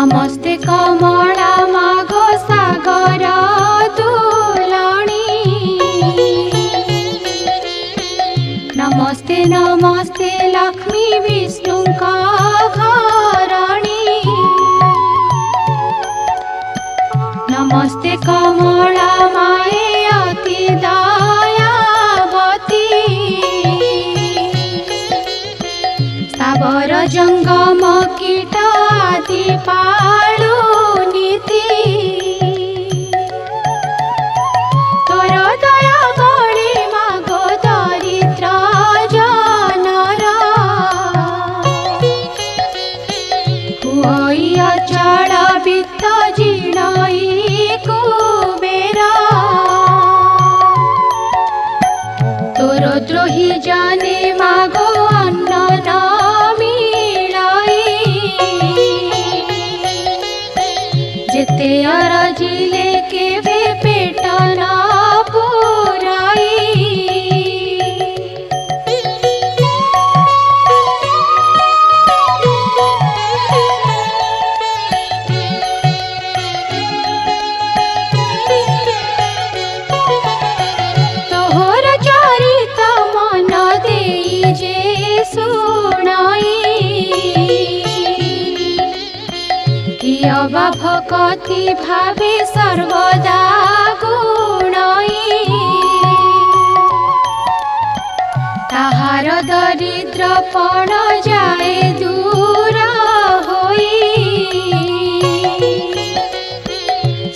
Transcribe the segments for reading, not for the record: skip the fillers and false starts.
नमस्ते कमला मागो सागर दुलणी। नमस्ते नमस्ते लक्ष्मी विष्णु घरणी। नमस्ते कमला माए अति दयावती। सावर जंगम कीट आदि पालु नीति। तोर दया बड़ी मागो दरिद्र जनर। हुई अचल वित्त जीर्णई कुबेर। तोर द्रोही जाने मागो अन्न न जेते अरजिले केवे पेट न पुराई। तोहर चरित मन देई जे सुनाई। कियबा भक्ति भावे सर्वदा गुणई। ताहार दरिद्रपण जाए दूर होई।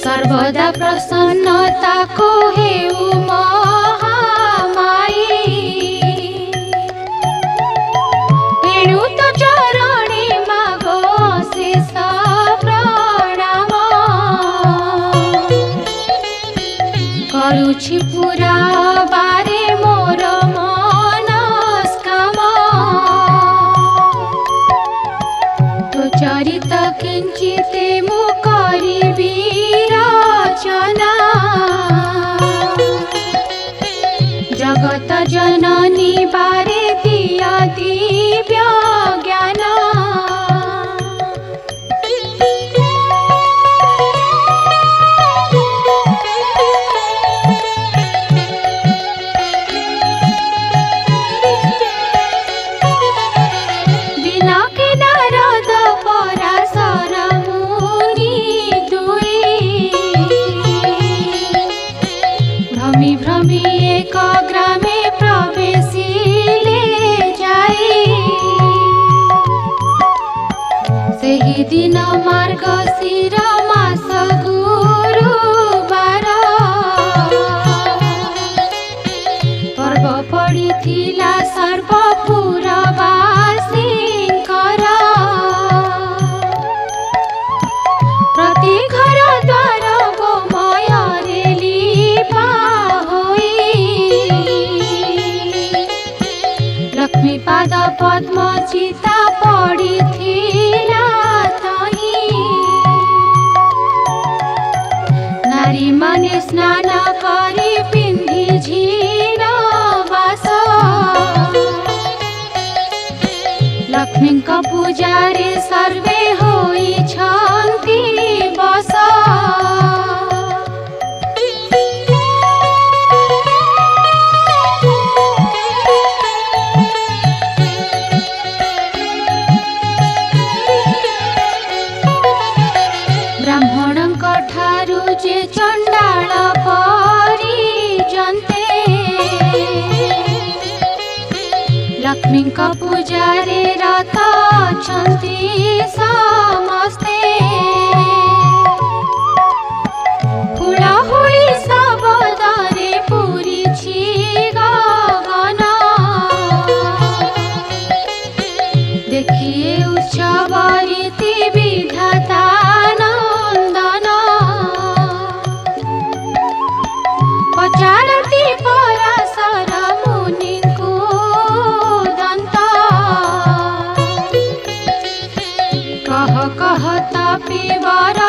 सर्वदा प्रसन्नता को हेउ महामाई। एणु तो चरणे मागो शेष करुछि पूरा बारे मोर मनस्काम। तो चरित किंचिते मु करिबि रचना। जगत जननी बारे दिया दिव्य ज्ञान। भ्रमी एक ग्रामे प्रवेशिले जाई। सेही दिन मार्गशीर मास गुरुवार। पर्व पड़िथिला सर्वपुरवासींकर। प्रति घर द्वार गोमୟରେ लीपा होई। लक्ष्मी पाद पद्म चिता पड़िथिला तही। नारी माने स्नान करी पिंधि झीर बास। लक्ष्मी पूजारे सर्वे होई छन्ति बस। ब्राह्मणଙ୍କ ठारू जे चंडाल परिजन्ते। लक्ष्मीଙ୍କ पूजारे रत अछन्ति समस्ते। हुलाहुली शब्दरे पूरिछि गगन। देखिए उत्सव रीति विधाता नंदन। पचारती पराशर मुनिଙ୍କୁ दंत। कह कह तापी वर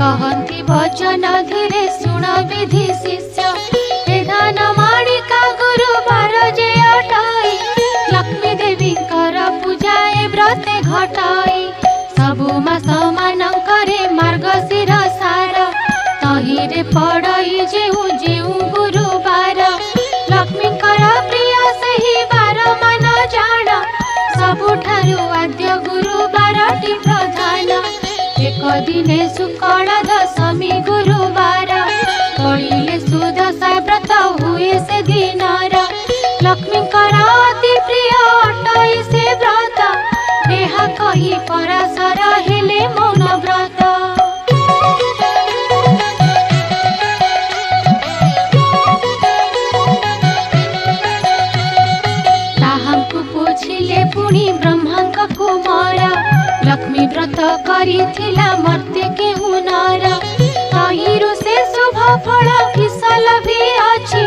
कहती वचन धीरे शुण विधि शिष्य हे धन माणिका गुरुवार जे अटाई लक्ष्मी देवी कर पूजाए व्रते घटाई सबु मास मानकरे मार्गशीर सार तहिरे पड़ई जेउ जेउ गुरुवार लक्ष्मी कर प्रिय सही बार मान जान सबुठारु आद्य गुरुवारटी प्रधान एक दिने शुक्ल दशमी गुरुवार पड़िले सुदशा व्रत हुए से दिनर लक्ष्मी अति प्रिय अटई से व्रत ଏହା कही पराशर हेले मौन व्रत ताहांकु पूछिले पुणी ब्रह्मांक कुमार लक्ष्मी व्रत करिथिला मर्त्य केहु नर तहिरु से शुभ फल किसल भी अछि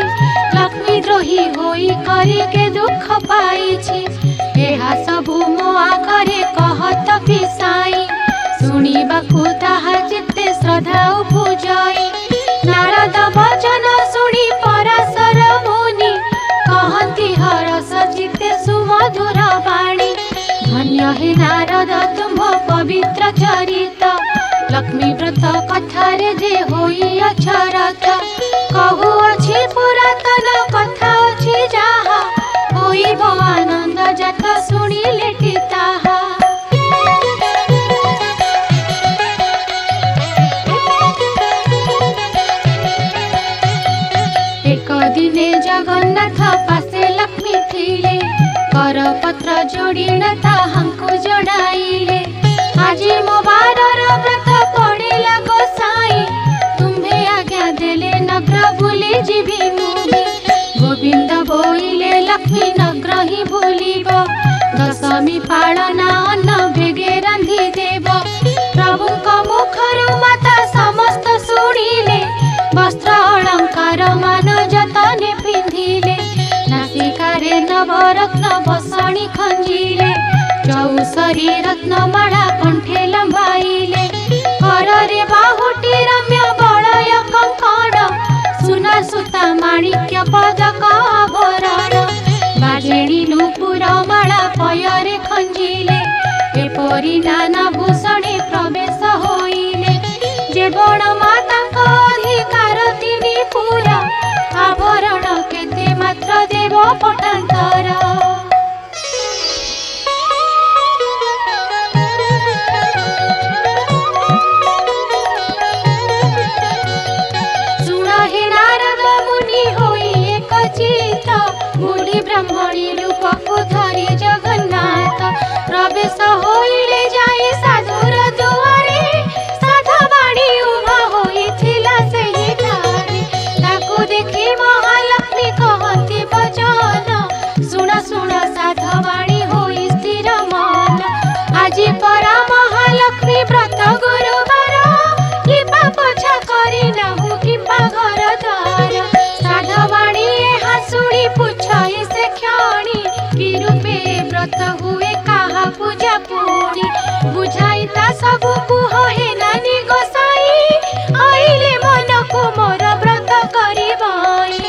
लक्ष्मी द्रोही होई करी के दुख पाइछि एहा सबु मो आखरे कहत पिसाई शुणिबाकु ताहा चित्ते श्रद्धा उपजाई नारद वचन शुणी पराशर मुनि कहती हरस चित्ते सुमधुर वाणी धन्य हे नारद तुम पवित्र चरित लक्ष्मी व्रत कथारे जे होई अक्षरत कहु अछि पुरातन कथा अछि जाहा होइब आनंद जात शुणिले ताहा एक दिने जगन्नाथ पासे लक्ष्मी थिले करपत्र जोड़ी ताहांकु जणाइले आजी मो बारर व्रत पड़िला गोसाई तुम्हे आज्ञा देले नगर बुली जीवी मुही गोविंद बोइले लक्ष्मी नगर ही बुलिब दशमी पालना अन्न भेगे रांधि देव प्रभुक मुखरु माता समस्त शुणिले वस्त्र अलंकार मान जतने पिंधिले नासिकारे नवरत्न बसणी खंजिले चौसरी रत्नमाला कंठे लंबाइले कररे बाहुटी रम्य बलय कंकण सुना सुता माणिक्य पदक आभरण बाजेणी नूपुर माला पयरे खंजिले एपरि नाना भूषणे प्रवेश होइले जे बण माताक अधिकार तिनी पूरा आभरण केते मात्र देव पटांतर ब्राह्मणी रूपको धरी जगन्नाथ प्रवेश होइले जाई साधुर दुआरे साधवाणी उभा होइथिला सेहि ठारे ताकु देखि महालक्ष्मी कहती वचन सुण सुण साधवाणी होई स्थिर मन आजी परा महालक्ष्मी व्रत गुरुवार किंबा पोछा करी नाहु किंबा घर द्वार साधवाणी ଏହା ଶୁଣି ପୁଛଇ से क्षणी कि रूपे व्रत हुए काहा पूजा पुणी बुझाई ता सब कुह हे नानी गोसाई आइले मन को मोर व्रत करिबाई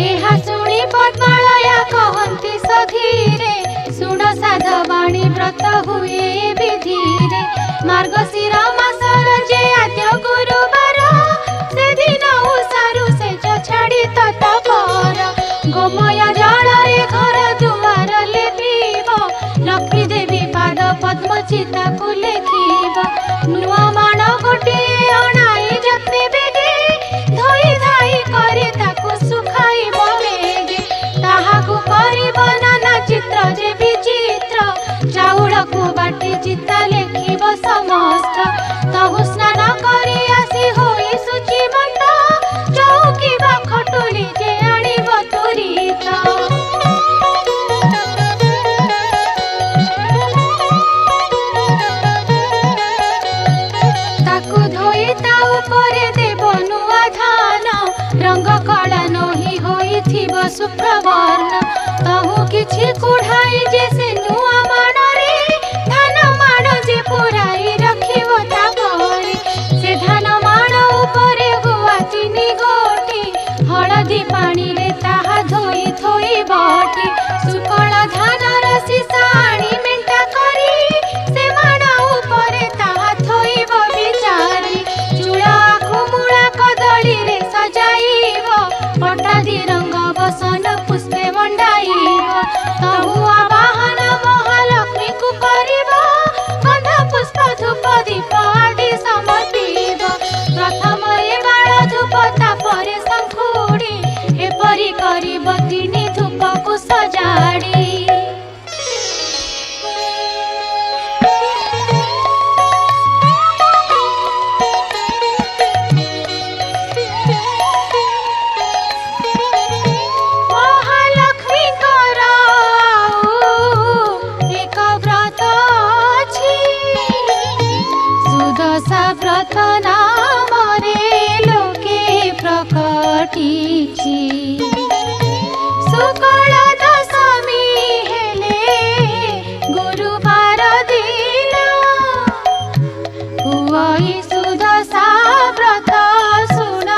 ଏହା ଶୁଣି ପଦ୍ମାଳୟା कहନ୍ତି सधीरे सुण साधवाणी व्रत हुए विधिरे मार्गशीर मासर जे आद्य गुरुवार से दिन उषारु से छाड़ी तत्पर गोमय जलरे घर दुआर लेपिब लक्ष्मी देवी पाद पद्म चिता को लेखिब नुआ मान गोटिए अणाई जत्ने बेगे धोई धाई करे ताकु सुखाइब बेगे ताहाकु करिब नाना चित्र जे विचित्र चाउल को बाटी चिता लेखिब समस्त तहु स्नान करी आसी होई शुचिमत चौकी बा खटुली जे आनिब तुरित ताकु धोई ता उपरे देव नुआ धान रंग कला नही होई थिब शुभ्रवर्ण तहु कि କିଛି କୁଢ଼ାଇ ଯେ ସେ ନୂଆ ମାଣରେ ଧାନ ମାଣ ଯେ ପୁରାଇ ରଖିବ ତାପରେ ସେ ଧାନ ମାଣ ଉପରେ ଗୁଆ ଚିନି ଗୋଟି ହଳଦୀ ପାଣିରେ ତାହା ଧୋଇ ଥୋଇ ବଟି ସୁକଳ ଧାନର ସିସା ଆଣି ମେଣ୍ଟା କରି ସେ ମାଣ ଉପରେ ତାହା ଥୋଇବ ବିଚାରି ଚୂଳ ଆଖୁ ମୂଳା କଦଳୀରେ ସଜାଇବ ପଟାଦି ରଙ୍ଗ ବସନ ପୁଷ୍ପେ ମଣ୍ଡାଇବ ତହୁଆ ବାହନ ମହାଲକ୍ଷ୍ମୀକୁ କରିବ ଗନ୍ଧ ପୁଷ୍ପ ଧୂପ ଦୀପ ଆଦି ସମର୍ପିବ ପ୍ରଥମରେ ବାଳ ଧୂପ ତାପରେ ଶଙ୍ଖୁଡ଼ି ଏପରି କରିବ ତିନି ଧୂପକୁ ସଜାଡ଼ି ମହାଲକ୍ଷ୍ମୀଙ୍କର ଏକ ବ୍ରତ ଅଛି ସୁଦଶା ବ୍ରତ ନାମରେ ଲୋକେ ପ୍ରକଟିଛି ଶୁକ୍ଳ ଦଶମୀ ହେଲେ ଗୁରୁବାର ଦିନ ହୁଅଇ ସୁଦଶା ବ୍ରତ ଶୁଣ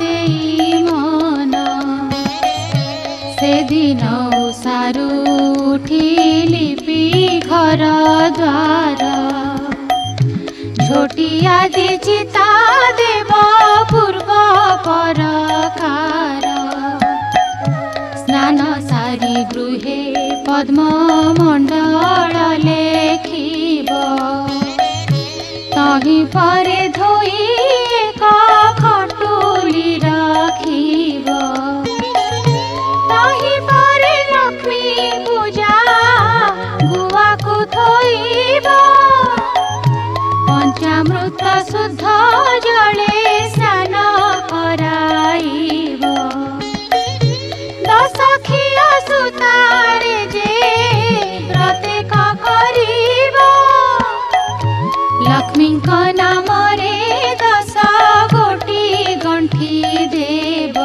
ଦେଇ ମନ ସେଦିନ ଉଷାରୁ ଉଠି ଲିପି ଘର ଦ୍ୱାର ଝୋଟିଆ ଦିଛି ତା ଦେବ ପୂର୍ବ ପରକାର ସ୍ନାନ ସାରି ଗୃହେ ପଦ୍ମ ମଣ୍ଡଳ ଲେଖିବ ତହିଁ ପରେ ଧୋଇ ଏକ ଖଟୁଲି ରଖିବ ତହିଁ ପରେ ଲକ୍ଷ୍ମୀ ପୂଜା ଗୁଆକୁ ଥୋଇବ ପଞ୍ଚାମୃତ ଶୁଦ୍ଧ ଜଳେ ସ୍ନାନ କରାଇବ ଦଶଖିଆ ସୁତାରେ ଯେ ପ୍ରତ୍ୟେକ କରିବ ଲକ୍ଷ୍ମୀଙ୍କ ନାମରେ 10 ଗୋଟି ଗଣ୍ଠି ଦେବ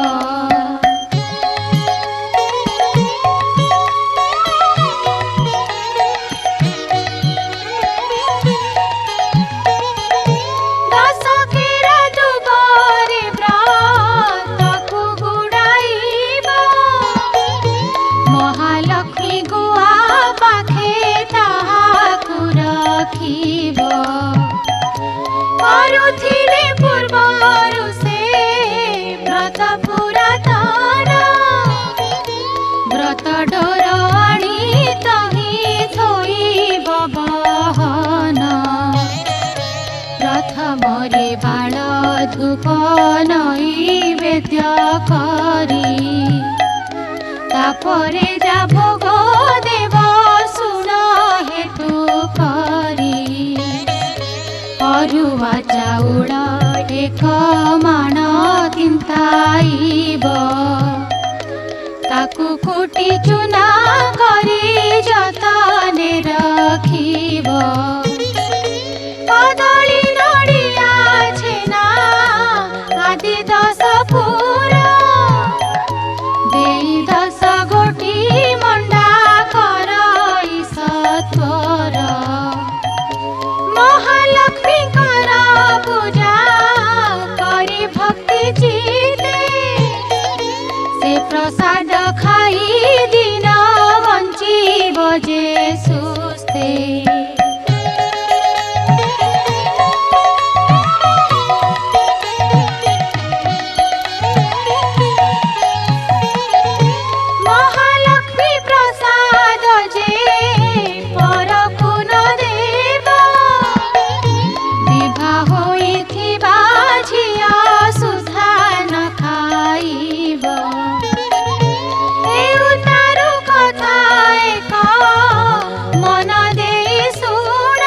ଦଶକେରା ଦୁବରେ ବ୍ରତକୁ ଗୁଡ଼ାଇବ ମହାଲକ୍ଷ୍ମୀ ଗୁଆ ପାଖେ ତାହାକୁ ରଖିବ କରୁଥିଲେ ପୂର୍ବରୁ ସେ ବ୍ରତ ପୁରାତନ ବ୍ରତ ଡୋର ଆଣି ତହିଁ ଥୋଇବ ବହନ ପ୍ରଥମରେ ବାଳ ଧୂପ ନୈବେଦ୍ୟ କରି ତାପରେ ଯା ଭୋଗ ଦେବ ଶୁଣ ହେତୁ କରି ଅରୁଆ ଚାଉଳ ଏକ ମାଣ ତିନ୍ତାଇବ ତାକୁ କୁଟି ଚୁନା କରି ଯତନେ ରଖିବ କଦଳୀ ନଡ଼ିଆ ଛେନା ଆଦି 10 ପୁର ଦେଇ 10 ଗୋଟି ମଣ୍ଡା କରଇ ସତ୍ୱର ମହାଲକ୍ଷ୍ମୀଙ୍କର ପୂଜା କରି ଭକ୍ତି ଚିତେ ସେ ପ୍ରସାଦ ଖାଇ ଦିନ ବଞ୍ଚିବ ଯେ ସୁସ୍ଥେ ମହାଲକ୍ଷ୍ମୀ ପ୍ରସାଦ ଯେ ପରକୁ ନ ଦେବ ବିଭା ହୋଇଥିବା ଝିଅ ସୁଧା ନ ଖାଇବ ହେଉ ତାରୁ କଥା ଏକ ମନ ଦେଇ ଶୁଣ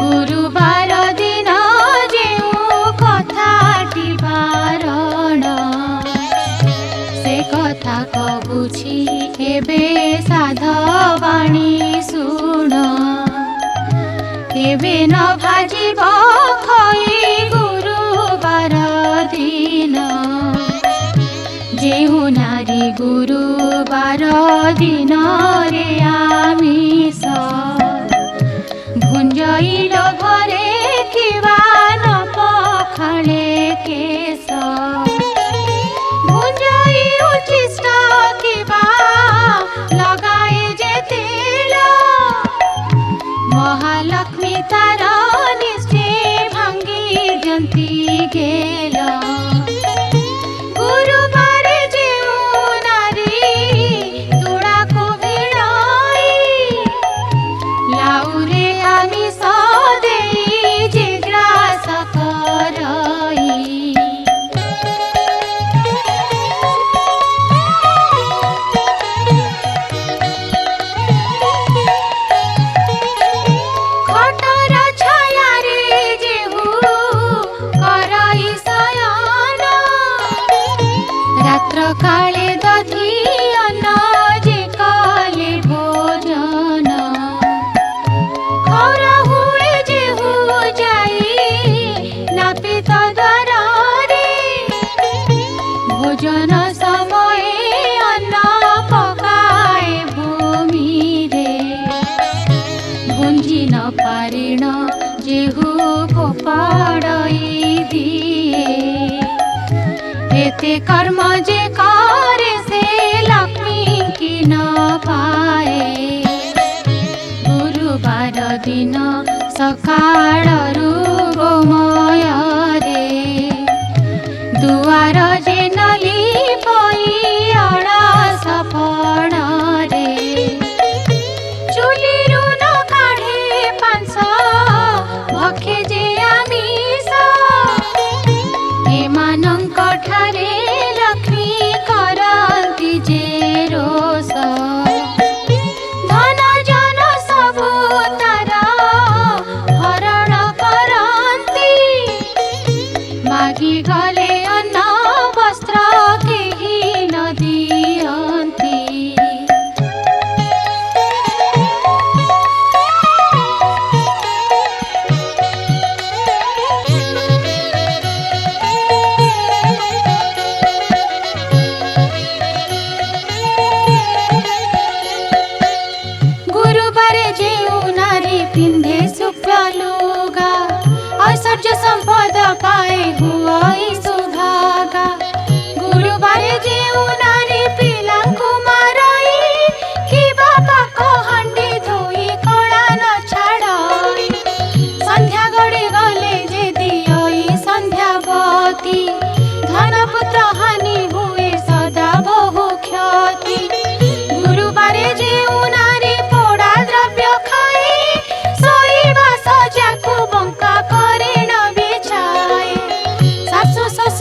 ଗୁରୁବାର ଦିନ ଯେଉଁ କଥାଟି ବାରଣ ସେ କଥା କହୁଛି ଏବେ ସାଧବାଣୀ ଶୁଣ କେବେ ନ ଭାଜିବ ଖଇ ଗୁରୁବାର ଦିନ ଯେଉଁ ନାରୀ ଗୁରୁବାର দিনরে আমিষ ভুঞ্জইল ঘরে কিবা ন পখালে কেশ ভুঞ্জই উচিষ্ট কিবা লগাই যে তেল মহালক্ষ্মী তার নিশ্চে ভাঙ্গি জন্তি গেল গুরুবারে যেউ নারী তুড়াকু ভিড়াই লাউরে আমিষ দেই যে গ্রাস করই খটর ছায়ারে যেহু করই শয়ন রাত্র কালে দধি অন্ন যে কলে ভোজন খরা হুয়ে যেহু যাই নাপিত দ্বারে ভোজন সময়ে অন্ন পকায় ভূমিরে গুঞ্জি ন পারিণ যেহু ফোপাড়ই দিয়ে এতে কর্ম যে করে সে লক্ষ্মী কি ন পায়ে গুরুবার দিন সকাଳରୁ ଗୋମୟରେ ଦୁଆର ଯେ ନଲି ପଇ ଅଳସ ଫଡ଼ରେ ଚୁଲିରୁ ନ କାଢ଼େ ପାଂଶ ଭକ୍ଷେ ଯେ ଆମିଷ ଏମାନଙ୍କ ଠାରେ ଲକ୍ଷ୍ମୀ କରନ୍ତି ଯେ ରୋଷ ଧନ ଜନ ସବୁ ତାର ହରଣ କରନ୍ତି ମାଗି ଗଲେ ଅନ୍ନ ବସ୍ତ୍ର କେହି ନ ଦିଅନ୍ତି গুরুবারে যেউ নারী পিন্ধে শুক্ল লুগা ঐশ্বর্য সম্পদ পায়ে হুই সুভাগা গুরুবারে যেউ নারী পিলাঙ্কু মারই কিবা পাক হাଣ୍ଡି ধୋଇ କଳା ନ ଛାଡ଼ଇ ସନ୍ଧ୍ୟା ଗଡ଼ି ଗଲେ ଯେ ଦିଅଇ ସନ୍ଧ୍ୟାବତୀ ଧନପୁତ୍ର ହାନି ହୁଏ ସଦା ବହୁ କ୍ଷତି ଗୁରୁବାରେ ଯେଉ ନାରୀ ପୋଡ଼ା ଦ୍ରବ୍ୟ ଖାଏ ଶୋଇବା ସଜାକୁ ବଙ୍କା କରେ ନ ବିଛାଏ ଶାଶୁ ଶ୍ୱଶୁର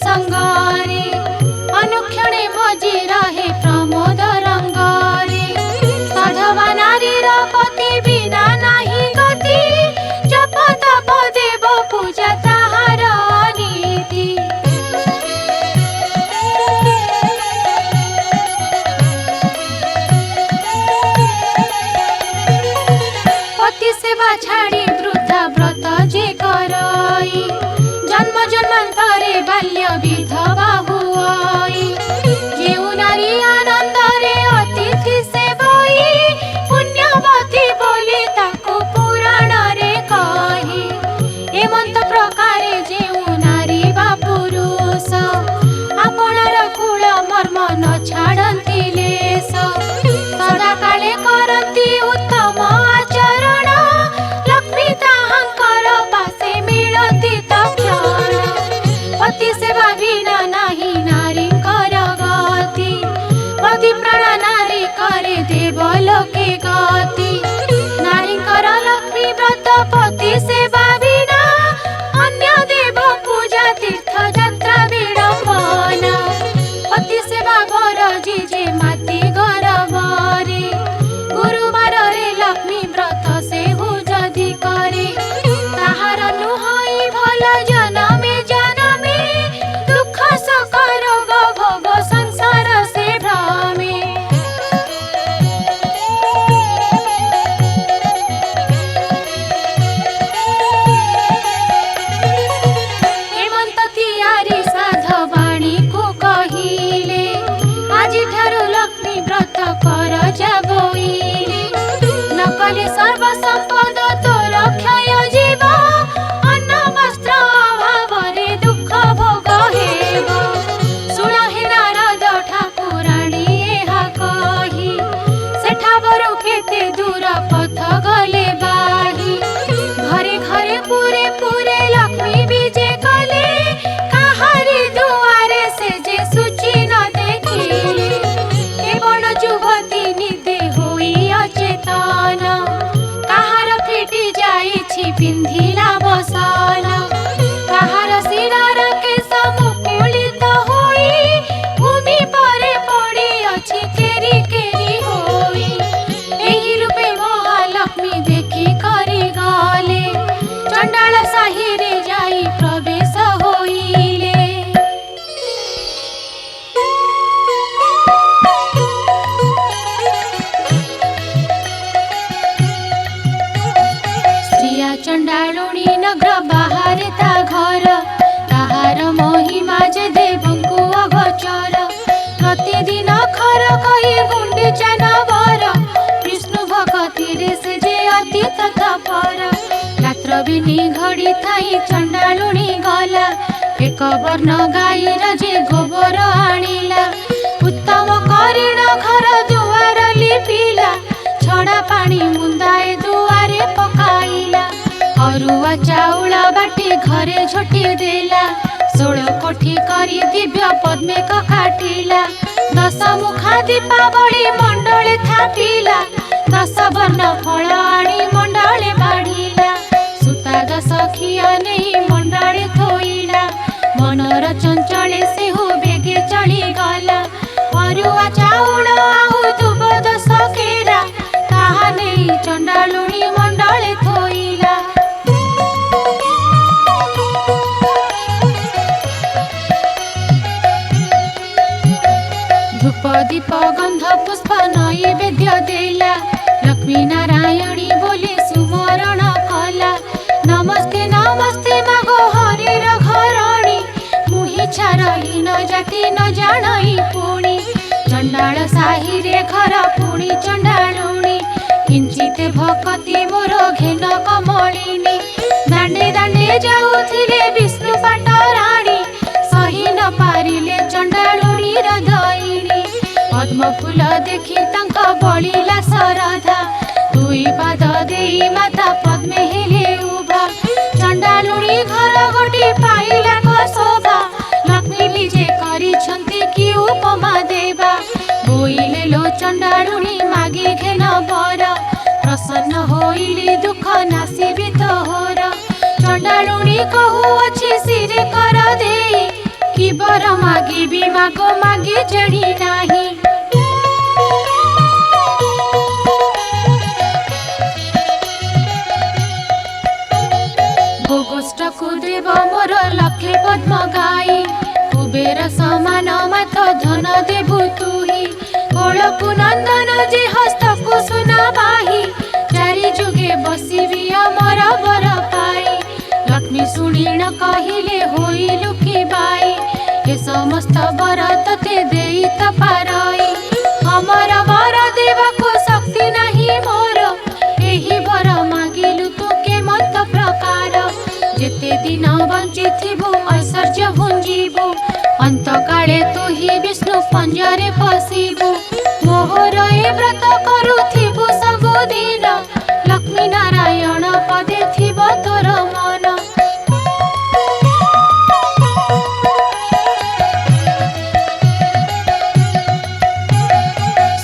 संगारे अनुक्षणे भजी रहे प्रमोद रंगारे साधवा नारीर पति बिना नाही गति जप तप देव पूजा ताहार नीति पति सेवा छाड़ी वृद्धा व्रत जे करई जन्म जन्मांतरे बाल्य विधवा हुई जेउ नारी आनंदरे अतिथि सेवई पुण्यवती बोली ताको पुराण रे कही एमंत प्रकारे जेउ नारी बा पुरुष आपणार कुल मर्म न छाड़ती लेस सदा काले करती उत्तम आचरण लक्ष्मी ताहांकर पासे मिलती तक्षण पति सेवा बिना नाही नारी कर गति पति प्राण नारी करे देव लोके गति नारी कर लक्ष्मी व्रत पति सेवा बिना अन्य देव पूजा तीर्थ यात्रा विडम्बना पति सेवा बर जे माती गरबरे गुरुवार रे लक्ष्मी व्रत से हु जदि करे ताहार नुहई भल जनमे जनमे दुख सक रोग भोग संसार से भ्रमे हेमंत तियारी साधवाणी को कहिले आजि ठारु लक्ष्मी व्रत कर जाबोइले नकले सर्व संपद तोर क्षय जीव अन्न वस्त्र अभावरे दुख भोग हेब शुण हे नारद ठाकुराणी एहा कही सेठावरु केते दूर पथ गले बाही घरे घरे पूरे पूरे लक्ष्मी विजे कले काहारी दुआरे से जे सूची न देखिले केवल जुवती निदे होई अचेतन काहार फिटी जाइछि पिंधिला बसन काहार शिरार केश मुकुलित होई भूमि परे पड़ी अछि केरी केरी होई एही रूपे महालक्ष्मी देखि करी गले चंडाल साही रे जाई प्रवेश होइले स्त्रिया चंडालुणी नगर बाहर ता घर ताहार महिमा जे देवंकु अगोचर प्रतिदिन खर कही गुंडीचा नवर विष्णु भक्ति रे से जे अति तत्पर रात्र बिनी घड़ी थाई चंडालुणी गला एक वर्ण गाईर जे गोबर आनिला उत्तम करीण घर दुआर लिपिला छड़ा पानी मुंदाए दुआरे पकाइला अरुआ चाउल बाटी घरे झोटी देला 16 कोठी करी दिव्य पद्मे काटिला 10 मुखा दीपावली मंडले थापिला 10 वर्ण फल आनी मंडले बाढ़िला सुता 10 खिया नहीं मंडले थोइला मनर चंचले से हो बेगे चली गला अरुआ चाउल आहु दुब 10 केरा ताहा नहीं चंडालुणी मंडले थोइला धूप दीप गंध पुष्प नैवेद्य देला लक्ष्मी नारायणी बोली सुमरण कला नमस्ते नमस्ते मागो हरिर घरणी मुहि छारही न जाति न जानई पुणी चंडाल साही रे घर पुणी चंडालुणी किंचित भक्ति मोर घेन कमलिनी दांडे दांडे जाउथिले विष्णु पाटराणी सही न पारिले चंडालुणी हृदयिनी पद्म फूल देखि तांक बलिला सरधा दुई पाद देई माता पद्मे हेले उभा चंडालुणी घर गोटी पाइला शोभा लक्ष्मी विजे करिछन्ति कि उपमा देवा बोइले लो चंडालुणी मागी घेन बर प्रसन्न होइली दुख नासिबी तोहर चंडालुणी कहू अछि सिरे कर देई कि कि बर मागिबी मागो मागी जड़ी नाही। गोष्ठ को देव मोर लक्षे पद्म गाई कुबेर समान मत धन देबु तुही कोलकु नंदन जे हस्त को सुना बाही चारि जुगे बसिबी अमर बर पाई लक्ष्मी शुणिण कहिले होइलु कि बाई ए समस्त बर तते देई त पारई हमर बर देवको शक्ति नाही मोर एही बर मागिलु तू के मत प्रकार जेते दिन बंचिथिबु ऐश्वर्य भुंजिबु अंत काले तू ही विष्णु पंजरे पसिबु मोहर ए व्रत करुथिबु सबुदिन लक्ष्मी नारायण पदे थिब तोर मन।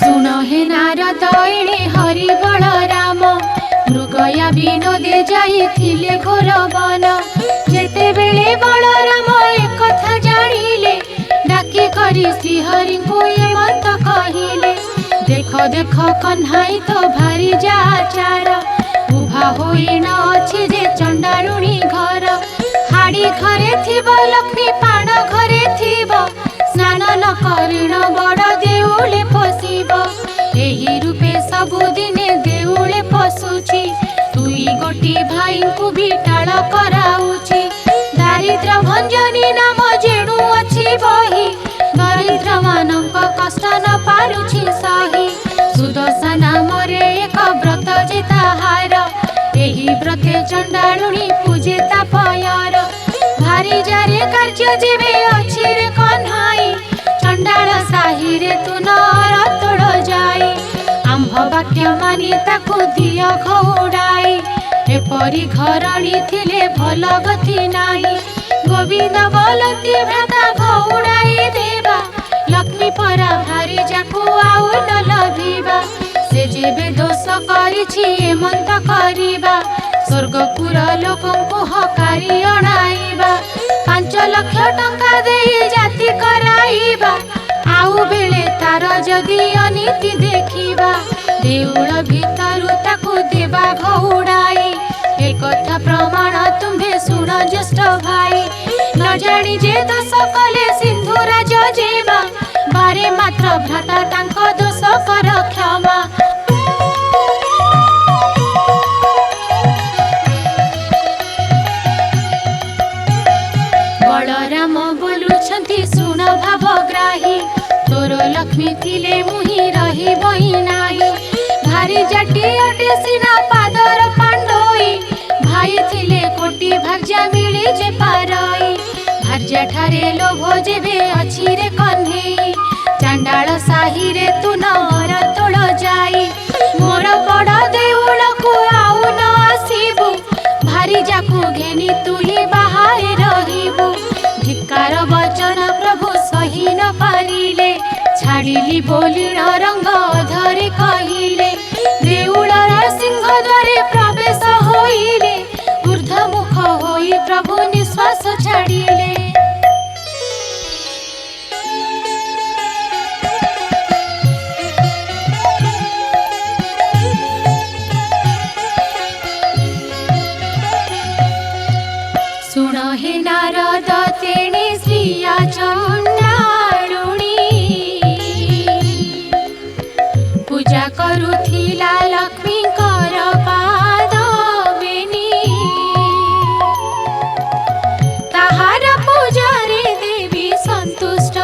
सुन हे नारद एणे हरि बलराम मृगया विनोदे जाइथिले घोर वन जेते बेले बलराम एक कथा जानिले डाकी करी श्रीहरि को ये मत कहिले देख देख कन्हाई तो भारी जाचार उभा होइन अछि जे चंडारुणी घर हाड़ी घरे थिब लक्ष्मी पाण घरे थिब स्नान न करिण बड़ देउले पसिब एही रूपे सबुदिने देउले पसुची तुई गोटी भाई को भी टाळ कराउची दारिद्र भंजनी नाम जेणु अछि बही दरिद्र मानक कष्ट न पारुछि सही सुदशा नाम रे एक व्रत जे ताहार एही व्रते चंडालुणी पूजे तापयर भारी जारे कार्य जेबे अछि रे कन्हाई चंडाल साही रे तू नर तोड़ जाई आंभ वाक्य मानी ताकू दिय खौड़ाई एपरी घरणी थिले भल गति नाही गोविंद बोलती भ्राता घौड़ाई देवा लक्ष्मी परा भारी जाकू आउ न लभिबा से जेबे दोष करिछि एमंत करिबा स्वर्गपुर लोकंकु हकारी अणाइबा 5 लाख टंका देई जाति कराइबा आउ बेले तार जदि अनीति देखिबा देउळ भितरु ताकू देबा घौड़ाई ए कथा प्रमाण तुम्हे सुन ज्येष्ठ भाई न जानी जे दोष कले सिंधु राज जेबा बारे मात्र भ्राता तांक दोष कर क्षमा। बलराम बोलुछंती सुन भावग्राही तोर लक्ष्मी थिले मुही रही बही नाही भारी जाटी अटे सिना पादर पांडोई भाई थिले कोटी भाग्य मिले जे पारई भार्या ठारे लोभ जेबे अछि रे कन्हेई चांडाल साही रे तू नर तोड़ जाई मोर बड़ देउळ को आउ न आसीबु भारी जाकू घेनी तू ही बाहारे रहिबु धिक्कार वचन प्रभु सही न पारिले छाड़िली बोलिण रंग धरे कहिले देउळर सिंह द्वारे प्रवेश होइले ऊर्ध्वमुख होई प्रभु निश्वास छाड़िले। सुन हे नारद तेणे श्रिया चंडालुणी पूजा करुथिला लक्ष्मी कर पाद बेनी ताहार पूजा रे देवी संतुष्ट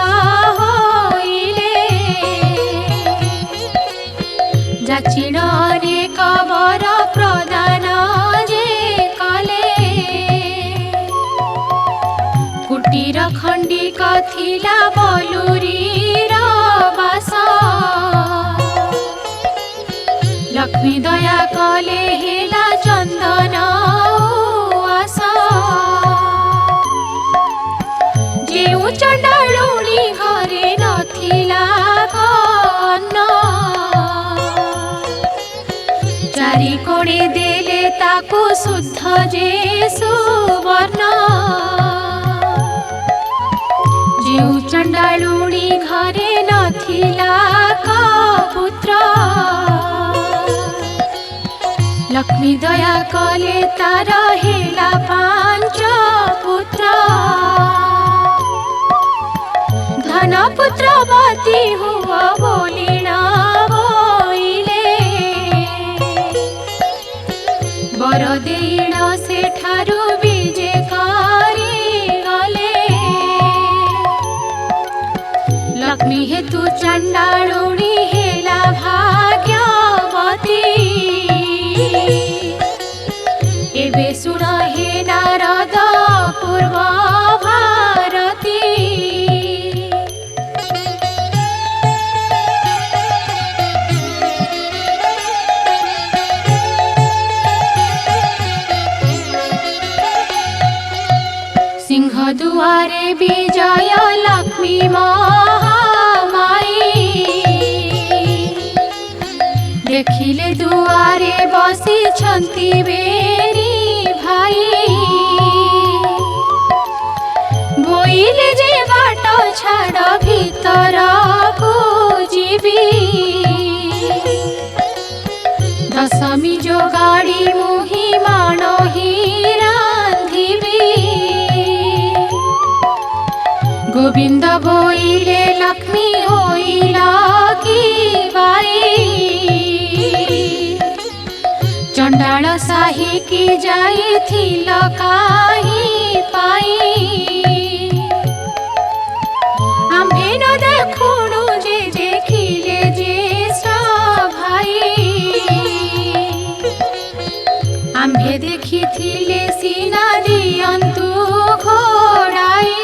होइले जाचिण अनेक वर प्रदान जे कले कुटीर खंडिक थिला बलुरीर बास लक्ष्मी दया कले हेला चंदन आस जेउ चंडालुणी घरे नथिला अन्न चारि कोणे देले ताकू शुद्ध जे सुवर्ण चंडालुणी घरे नथिला पुत्र लक्ष्मी दया कले तार हेला 5 पुत्र धन पुत्रवती हुआ बोलिना बोइले बर देण सेठारु विजे करी गले लक्ष्मी हेतु चंडालुणी हेला भाग्यवती एबे सुन हे नारद पूर्व भारती सिंह दुआरे विजय लक्ष्मी महामाई देखिले दुआरे बसी छंती बेरी भाई बोइले जे बाट छाड़ भीतर को जीवी दशमी जो गाड़ी मुही मानो ही रांधिबी गोविंद बोइले लक्ष्मी होइला की बाई चंडाल साही की जाई थिल काहि पाई आम्भे न देखुणु जे देखिले ज्येष्ठ भाई आम्भे देखिथिले सीना दियंतु घोड़ाई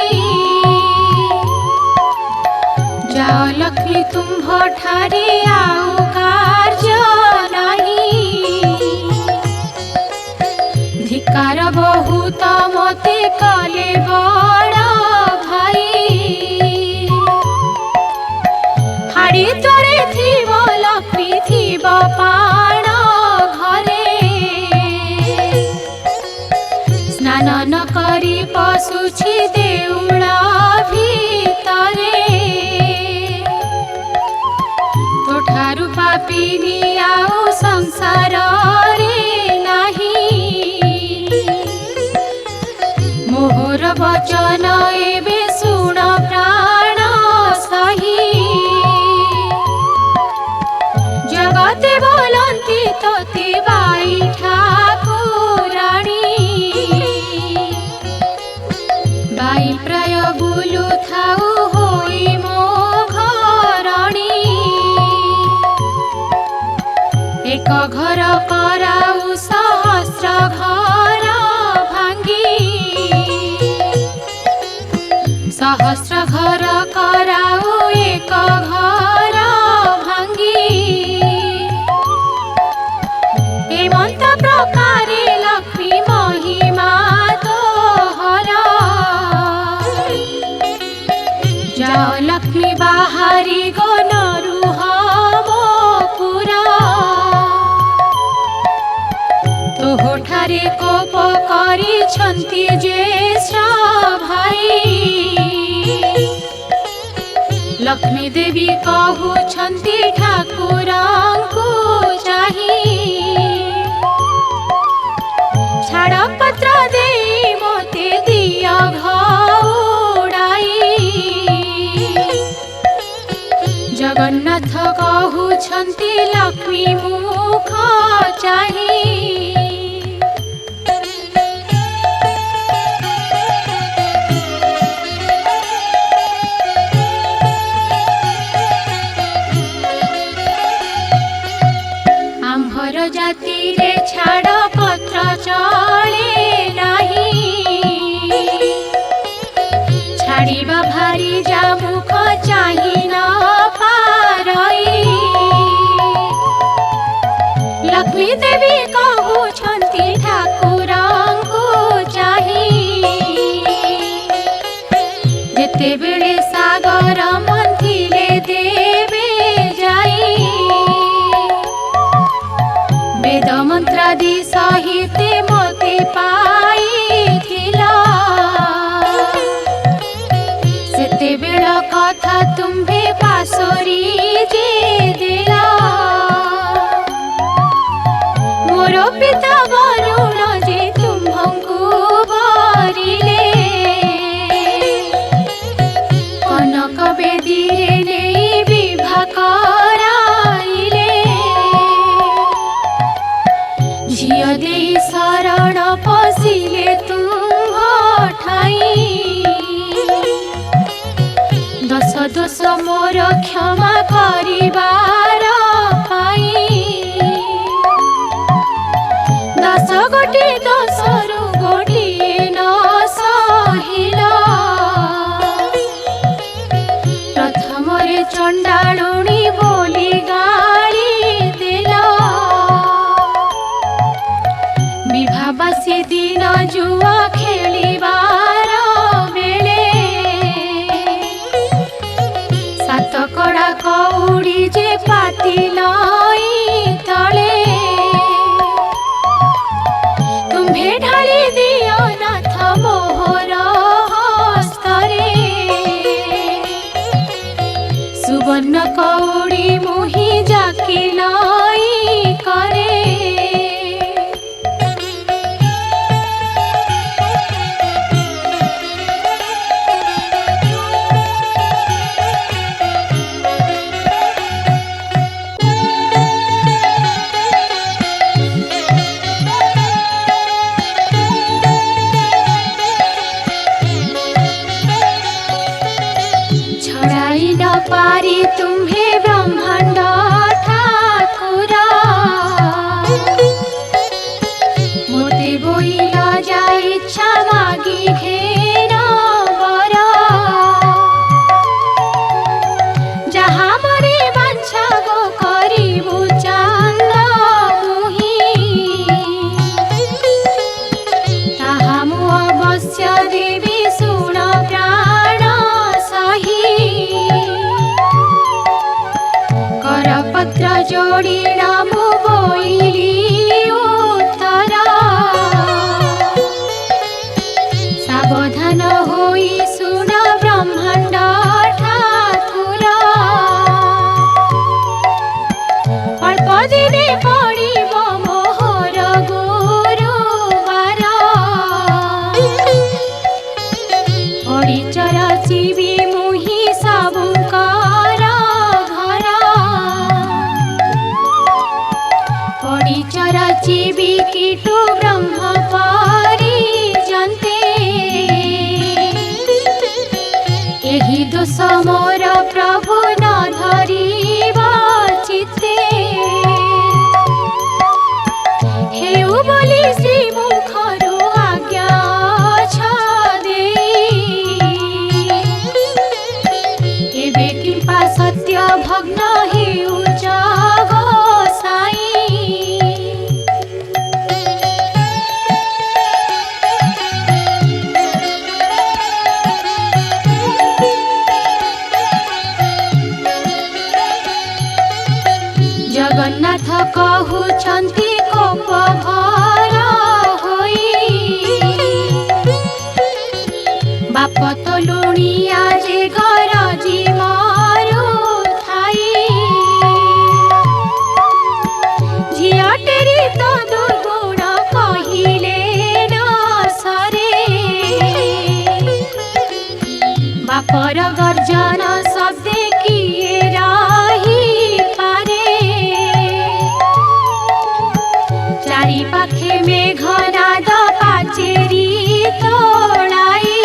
जाओ लक्ष्मी तुम्भ ठारे आउ कार्य नाही धिकार बहुत मते कले बड़ भाई हाड़ी तोरे थिब लक्ष्मी थिब पाण घरे स्नान न करी पशुछि देउळ भितरे तोठारु पापिनी आउ संसार रे नाही मोहर वचन एबे सुण प्राण सही जगते बोलंती तोते बाई ठाकुराणी बाई प्राय बुलु थाउ होई मो घरणी एक घर कराउ सहस्र घर भांगी सहस्र घर कराउ एक घर भांगी हेमंत प्रकारे लक्ष्मी महिमा तोहर जाओ लक्ष्मी बाहारी गनरु हमो पुरा तोठारे कोप करी छंती ज्येष्ठ भाई लक्ष्मी देवी कहु छंती ठाकुरंकु चाही छाड़ पत्र दे मोते दिया घउड़ाई जगन्नाथ कहु छंती लक्ष्मी मुख चाही आम्भर जाति रे छाड़ पत्र चले नाही छाड़िबा भारी जा मुख चाही न पारई लक्ष्मी देवी कहु छंती ठाकुरंकु चाही जेते बेले सागर मंथिले देवे जाई वेद मंत्रादि सहित मोते पाई थिला सेते बेला तुम्भे पासोरी जे देला मोर पिता वरुण जे तुम्भंकु बरिले कनक बेदी रे नेई विवाह कराइले झियो देई शरण पशिले तुम्भ ठाई दस दोष मोर क्षमा करिबार पाई दस गोटी दोषरु गोटिए न सहिला प्रथमरे चंडालुणी बोली गाली देला विवाहबासी दिन जुआ खेलिबार बेले सातकड़ा कौड़ी जे पातिलाई तले तुम्भे ढाली दियो नाथ मोहर हस्तरे सुवर्ण कौड़ी मुहि जाकिलाई करे छड़ाई न पारी तुम्हे ब्रह्मांड ठाकुर मोते बोइल जा इच्छा मागी घेर बर जहा मरे बांछा गो करिबु चांद मुहि ताहा मु अवश्य देवी सुण प्राण करपत्र जोड़ी नामु बोइली उत्तर सावधान होई सुन ब्रह्मांड ठाकुर अल्प दिने पड़िब मोहर गुरुवार परिचर जीवी मुहि सबुकर घर परिचर जीवी कीटु ब्रह्म परिजन्ते एहि दोष मोर प्रभु न धरिब चित्ते हेउ बोली श्री मुखरु आज्ञा एबे कृपा सत्य भग्न हेउ जग साई जगन्नाथ कहउछन्ति कोप भर होई बाप तो लुणिया जे गरजी मारू थाई झिया टेरी तो दुर्गुण कहिले न सरे बापर गर्जन शब्दे किए राही पारे चारि पाखे मेघनाद पाचेरी तोड़ाई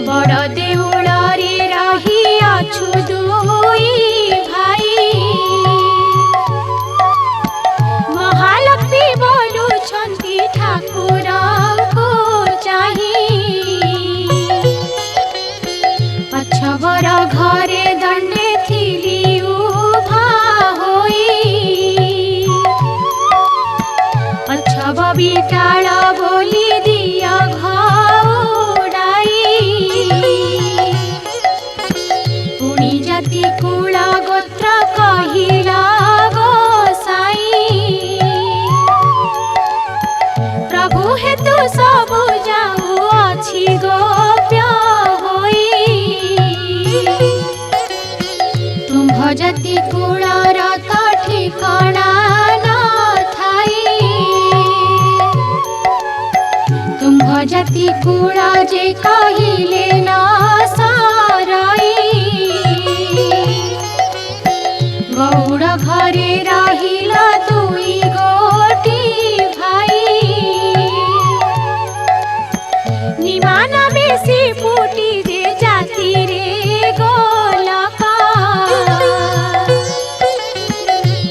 बड़ देउल रे रही अछु दुई भाई महालक्ष्मी बोलुछन्ति ठाकुरଙ୍କୁ चाही पछबर घरे दंडे थिली उभा होई पछब बिटाल बोली दिया घाउडाई कूड़ा जे कहिले न सरई गौड़ घरे रहिला दुई गोटी भाई निमान बेसी फुटी जे जाति रे गोलका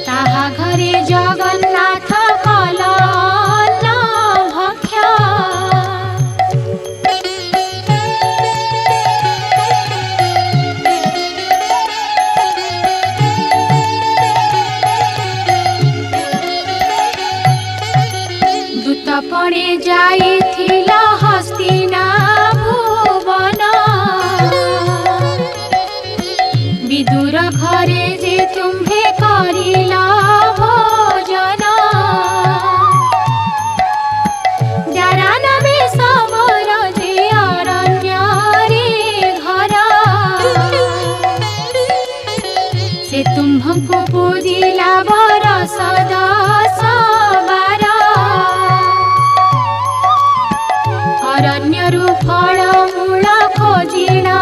ताहा घरे जगन्नाथ कला पड़े जाइथिला हस्तिना भुवन विदुर घरे जे तुम्हे करिला भोजन जारान बेसबर जे अरण्य रे घर से तुम्हको पूजिला बरस दस अरण्यरु फल मूल खोजिणा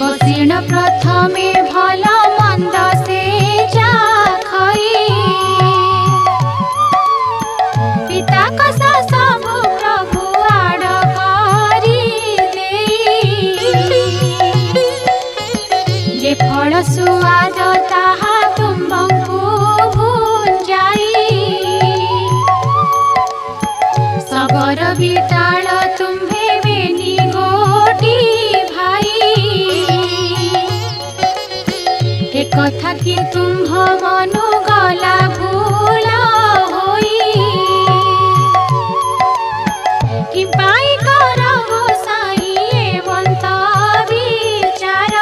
बसिण प्रथमे भल मंद से चाखई पिता कसा सब प्रभु आड़ करी जे फल सुआद ताहा तुमको भुंजाई सबर बिटाल तुम्हे बेनी गोटी भाई एक कथा कि तुम्ह मनु गला भूला होई कि पाई कर गोसाई एवंत विचार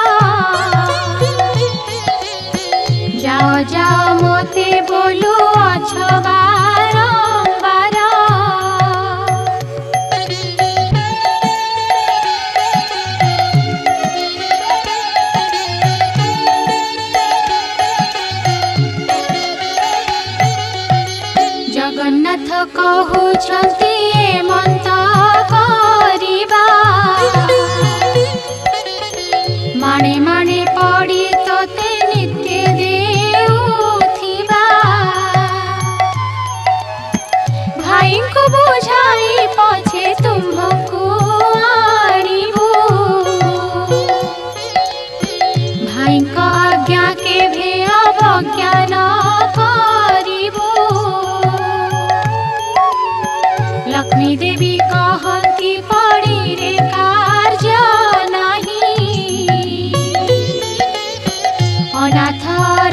जाओ जाओ मोते बोलू अछबा जगन्नाथ कहउछन्ति एमंत करिबा माणे माणे पड़ी तोते नित्य देउथिबा भाई को बुझाई पछे तुमको आनिबु भाई का आज्ञा के भेय अवज्ञान करिबु लक्ष्मी देवी कहती पड़ी रे कार्य नहीं अनाथ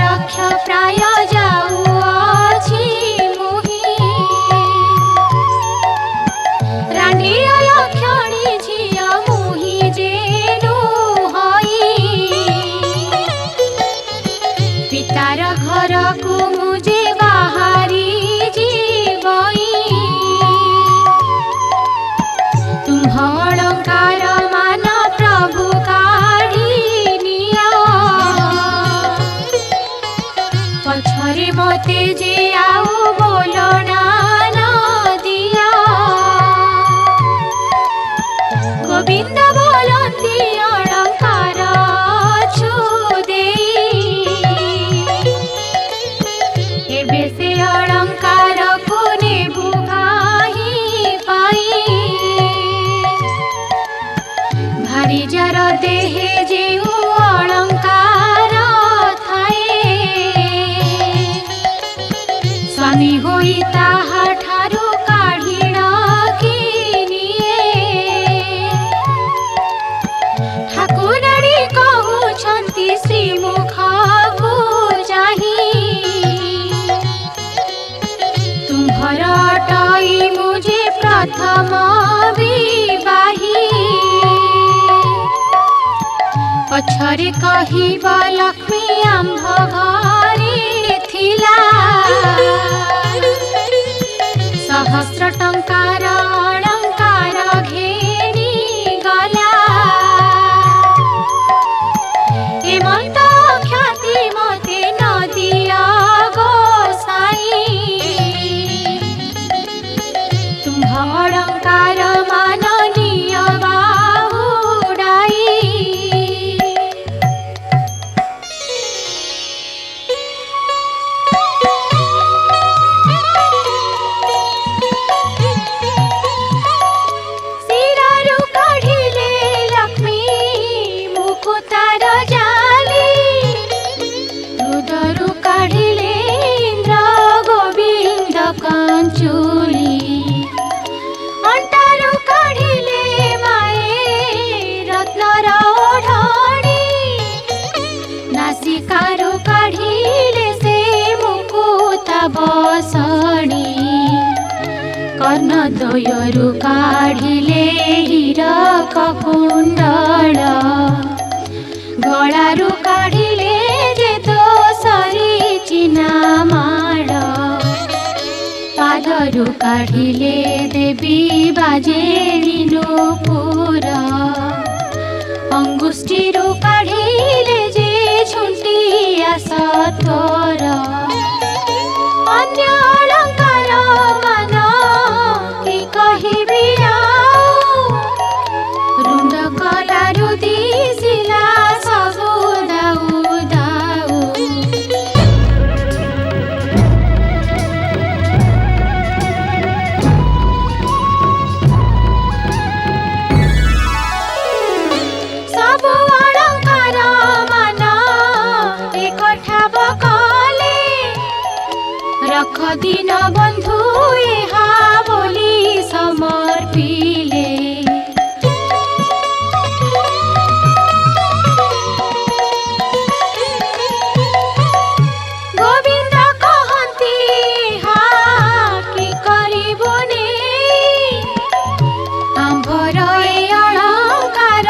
रक्ष प्राय जाऊँगी मुही रानी अलक्षणी झिया मुही जेनु हई पितार घर को मुझे बाहरी जीवई अलंकार मान प्रभु काढ़ी निया पछरे मते जे आउ बोलना न दिया गोविंद बोलती अलंकार छु देई एबे से अलंकार को नेबु घाही पाई भारी जार देहे जेउ अलंकार थाए स्वामी होई ताहा ठारू काढ़िण किनिए ठाकुराणी कहउछन्ति श्रीमुखको चाही तुम्हर अटई मुझे प्रथम विवाही पछरे कहिबा लक्ष्मी आम्भ घरे थिला सहस्र टंकार अलंकार घेनी गला एमंत ख्याति मते न दिया गोसाई अलंकार माननीय बाहुडाई शिरारु काढिले लक्ष्मी मुकुतार जाली हृदयरु काढिले इंद्र गोविंद कांचुली अंटारु काढिले माए रत्नर ओढणी नासिकारु काढिले से मुकुता बसणी कर्णद्वयरु काढिले हीरक कुंडल गळारु काढिले जे दोसरी चिना माळ पादरु काढिले देवी बाजेली नूपुर अंगुष्ठीरु काढिले जे झुंटिया सत्वर अन्य अलंकार मान कि कहिबि आउ रुंड कलारु दिसिला सबु दाउ दाउ सबु अलंकार मान एकठा बकले रख दिन बंधु एहा बोली समर्पिले गोविंद कहती हा कि करिबुनी आंभर ए अलंकार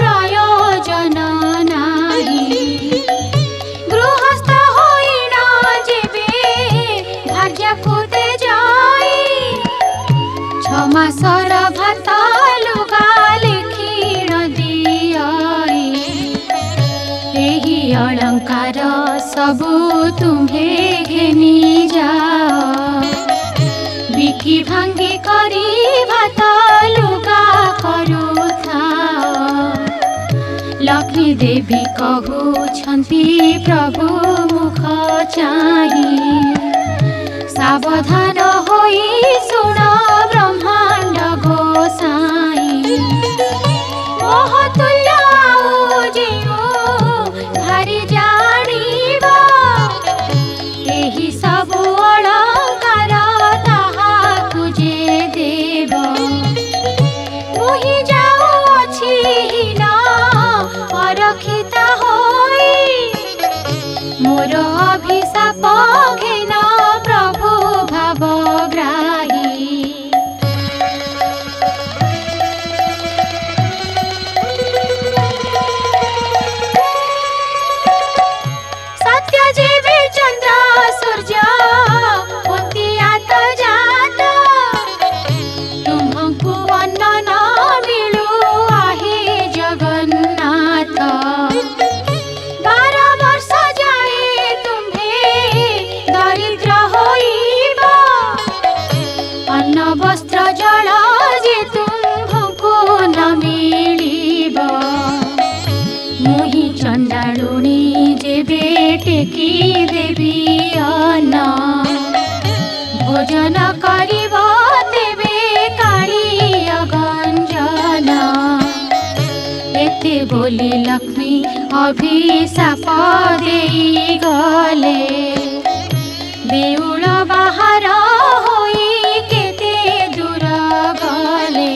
प्रयोजन नाही गृहस्थ होइन जेबे भार्याको तेजाई छ मासर भात लुगा लेखिण दियाई एही अलंकार सबु तुम्हे घेनी जाओ बिकी भांगी करी भात लुगा करुथाओ लक्ष्मी देवी कहउछन्ति प्रभु मुख चाही सावधान होई सुन ब्रह्मांड गोसाई मोहतुल्य आउ जेउ भारी जानिबा एही सबु अलंकार ताहाकु जे देव मुहि जाउअछि हीन अरक्षिता होई मोर अभिशाप घेन प्रभु भावग्राही सत्य जीवे चंद्र सूर्य पुंतियात जात तुम्हंकु अन्न न मिलु आहे जगन्नाथ 12 वर्ष जाए तुम्हे दरिद्र होइबा अन्न वस्त्र जल जे तुम्हंकु न मिलिबा मुहि चंडालुणी जेबे टेकी देवी अन्न भोजन करिब तेबे कालिय गंजन एते बोली लक्ष्मी अभिशाप देई गले देउल बाहर होई केते दूर गले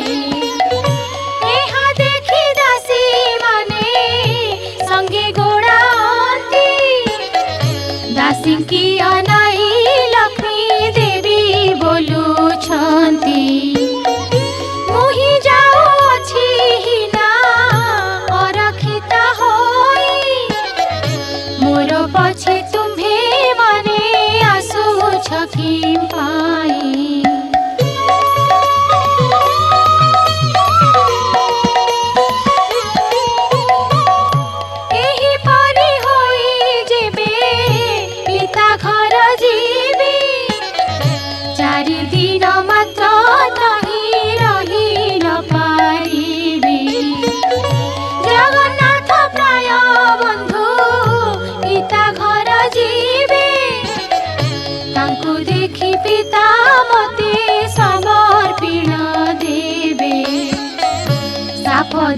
एहा देखि दासी माने संगे गोड़ाती दासी की अनाई लक्ष्मी देवी बोलुछन्ति मुहि जाउअछि हीना अरक्षिता होई मोर पछे तुम्हे मने आसुछ कि पाई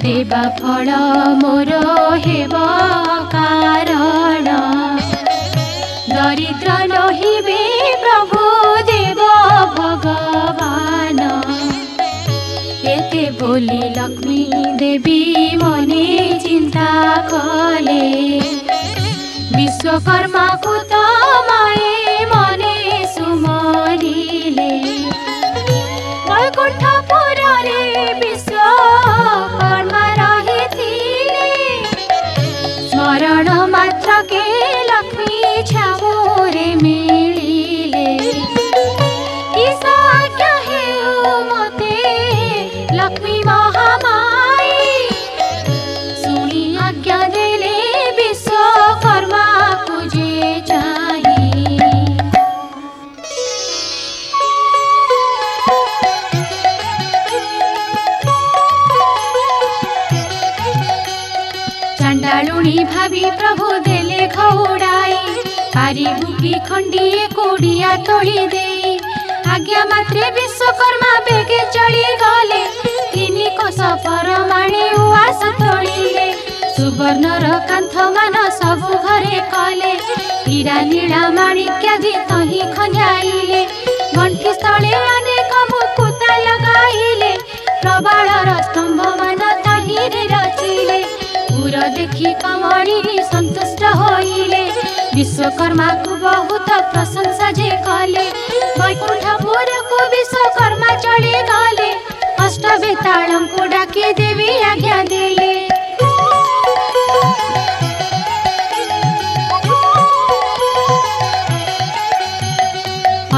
देवा फल मोर हेब कारण दरिद्र नहिबे प्रभु देव भगवान एते बोली लक्ष्मी देवी मने चिंता कले विश्वकर्मा को तो माए मने सुमरिले वैकुंठपुर रे विश्वकर्मा रहिथिले स्मरण मात्र के लक्ष्मी छामुरे मिलिले ईशा आज्ञा हेउ मते लक्ष्मी महामाई सुनी आज्ञा देले विश्वकर्मा को जे चाही चंडालुणी भावी प्रभु देले खौड़ाई पारिबु की खंडिए कोड़िया तोड़ी दे आज्ञा मात्रे विश्वकर्मा बेगे चली गले तिनी कोस परमाणे उआस तोड़िले सुवर्णर कांथ मान सबु घरे कले हीरा नीला माणिक्यादि तही खंजाइले गंठी स्थले अनेक मुकुता लगाइले प्रबाळर स्तंभ मान तहिरे रचिले पुर देखि कमलिनी संतुष्ट होइले विश्वकर्मा को बहुत प्रशंसा जे कले वैकुंठपुर को विश्वकर्मा चले गले अष्टवेतालम को डाके देवी आज्ञा देले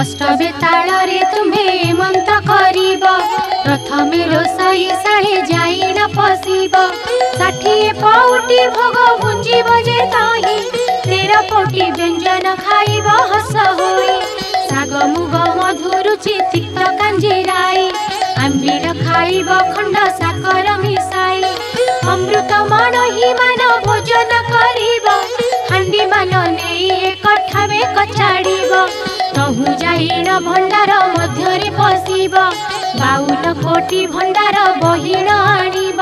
अष्टवेताल रे तुम्हें मंत करिब प्रथमे रोषाई शाळे जाई न पशिब 60 पाउटी भोग भुंजिब जे ताही 13 पौटी व्यंजन खाइब हस होई साग मुग मधुरुचि तिक्त कांजीराई आंबीर खाइब खंड साकर मिसाई अमृत मणहि मान भोजन करिब हांडी मान नेई एक ठावे कचाड़िब तहु जाइन भंडार मध्यरे पशिब 52 कोटी भंडार बहिन आनिब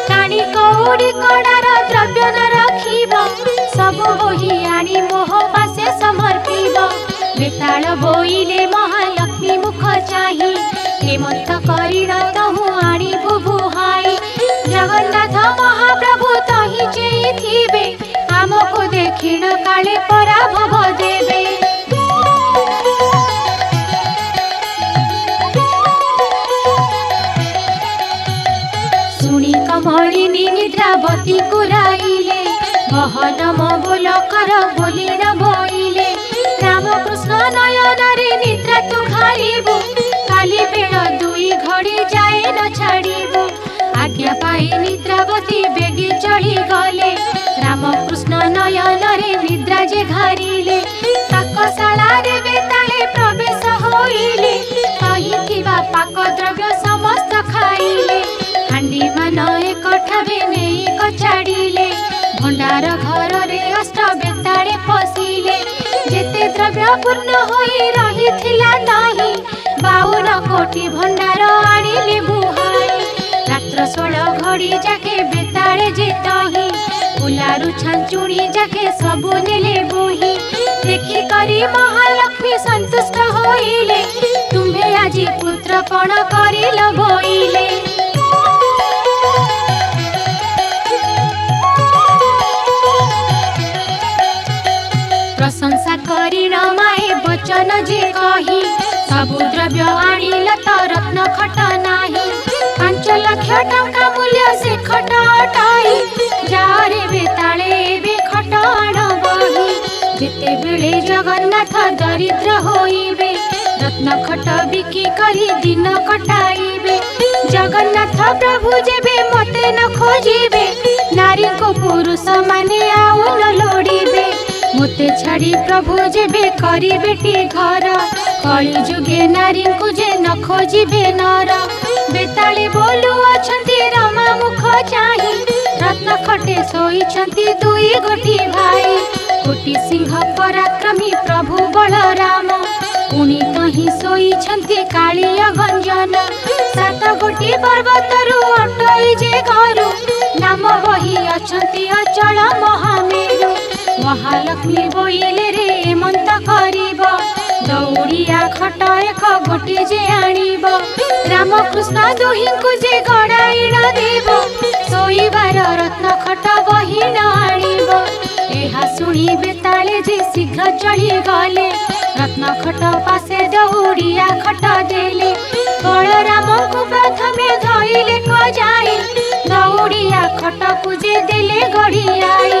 काणी कौड़ी कड़ार द्रव्य न रखिब सबु बही आनी मोह पासे समर्पिब बेताल बोइले महालक्ष्मी मुख चाही हेमंत करिण तहु आनी बुबुहाई जगन्नाथ महाप्रभु तही चेई थिबे आमको देखिण काले पराभव देबे सुनी कमलिनी निद्रावती कुराइले गहन बोल कर बोली न बोइले रामकृष्ण नयन रे निद्रा तु घालिबु काली बेल 2 घड़ी जाए न छाड़िबु आज्ञा पाई निद्रावती बेगे चढ़ी गले रामकृष्ण नयन रे निद्रा जे घारिले पाकशाला रे बेताले प्रवेश होइले तही थिबा पाक द्रव्य समस्त खाइले हांडी मान एक ठावे नेई कचाड़िले भंडार घर रे अष्ट बेताले पशिले जेते द्रव्य पूर्ण होई रहिथिला नाही 52 कोटी भंडार आनिले बुहाई रात्र 16 घड़ी जाके बेताले जेतही उलारु छांचुड़ी जाके सबु नेले बोही देखि करी महालक्ष्मी संतुष्ट होइले तुम्हे आजी पुत्र पण करिल बोइले प्रशंसा करिण माए वचन जे कही सबु द्रव्य आनिल त रत्न खट नाही 5 लाख टंका मूल्य से खट हटाई जारे बेताले बे खट आण बही जेते बेले जगन्नाथ दरिद्र होइबे रत्न खट बिकी करी दिन कटाइबे जगन्नाथ प्रभु जेबे मते न खोजिबे नारी को पुरुष माने आउ न लोड़िबे मोते छाड़ी प्रभु जेबे करी बेटी घर कली जुगे नारी को जे न खोजिबे नर बेताले बोलु अछंती रमा मुख चाही रत्न खटे सोईछंती 2 गोटी भाई कोटी सिंह पराक्रमी प्रभु बलराम पुणी कहीं सोईछंती कालिया गंजन सात गोटी पर्वतरू अटई जे घरू नाम बही अछंती अचल महामेरु महालक्ष्मी बोइले रे मंत करिब दौड़िया खट एक गोटी जे आनिब रामकृष्ण दुहिंकु जे गड़ाइण देव सोइबार रत्न खट बही न आनिब एहा सुनी बेताले जे शीघ्र चली गले रत्न खट पासे दौड़िया खट देले बलराम को प्रथमे धइले कजाई दौड़िया खट को जे देले गड़ियाई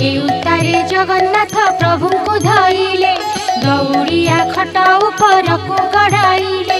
ए उतारे जगन्नाथ प्रभु को धइले दौड़िया खट ऊपर को गड़ाइले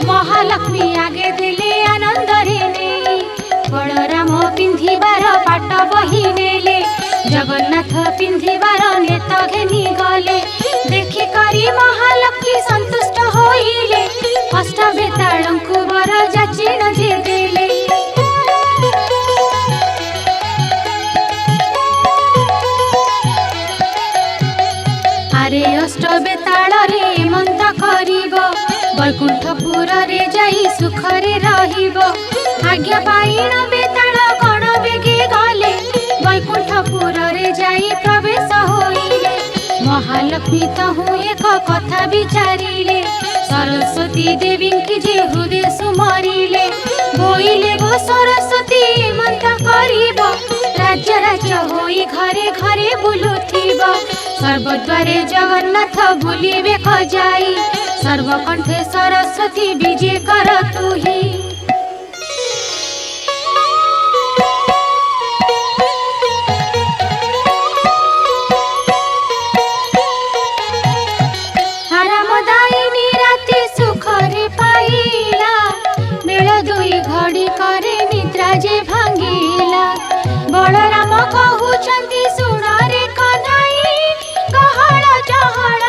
महालक्ष्मी आगे दिले आनंद रे बलराम पिंधिबार पाट बही नेले जगन्नाथ पिंधिबार नेत घेनी गले देखि करी महालक्ष्मी संतुष्ट होइले अष्ट बेताळंकु वर जाचिण जे देले आरे अष्ट बेताळ रे मंत करिब वैकुंठपुर रे जाई सुखरे रहिब आज्ञा पाइण बेताळ गण बेगे गले वैकुंठपुर रे जाई प्रवेश होइले महालक्ष्मी तहु एक कथा विचारिले सरस्वती देवी की जे हृदय सुमरिले बोइले गो सरस्वती मंत करिब राज्य राज्य होई घरे घरे बुलुथिब सर्वद्वारे जगन्नाथ बुलिबे कजाई सर्वकंठे सरस्वती विजय कर तुही आरामदायिनी राति सुखरे पाइला बेल दुई घड़ी करे निद्रा जे भांगिला बलराम कहउछंती सुण रे कन्हाई गहळ चहळ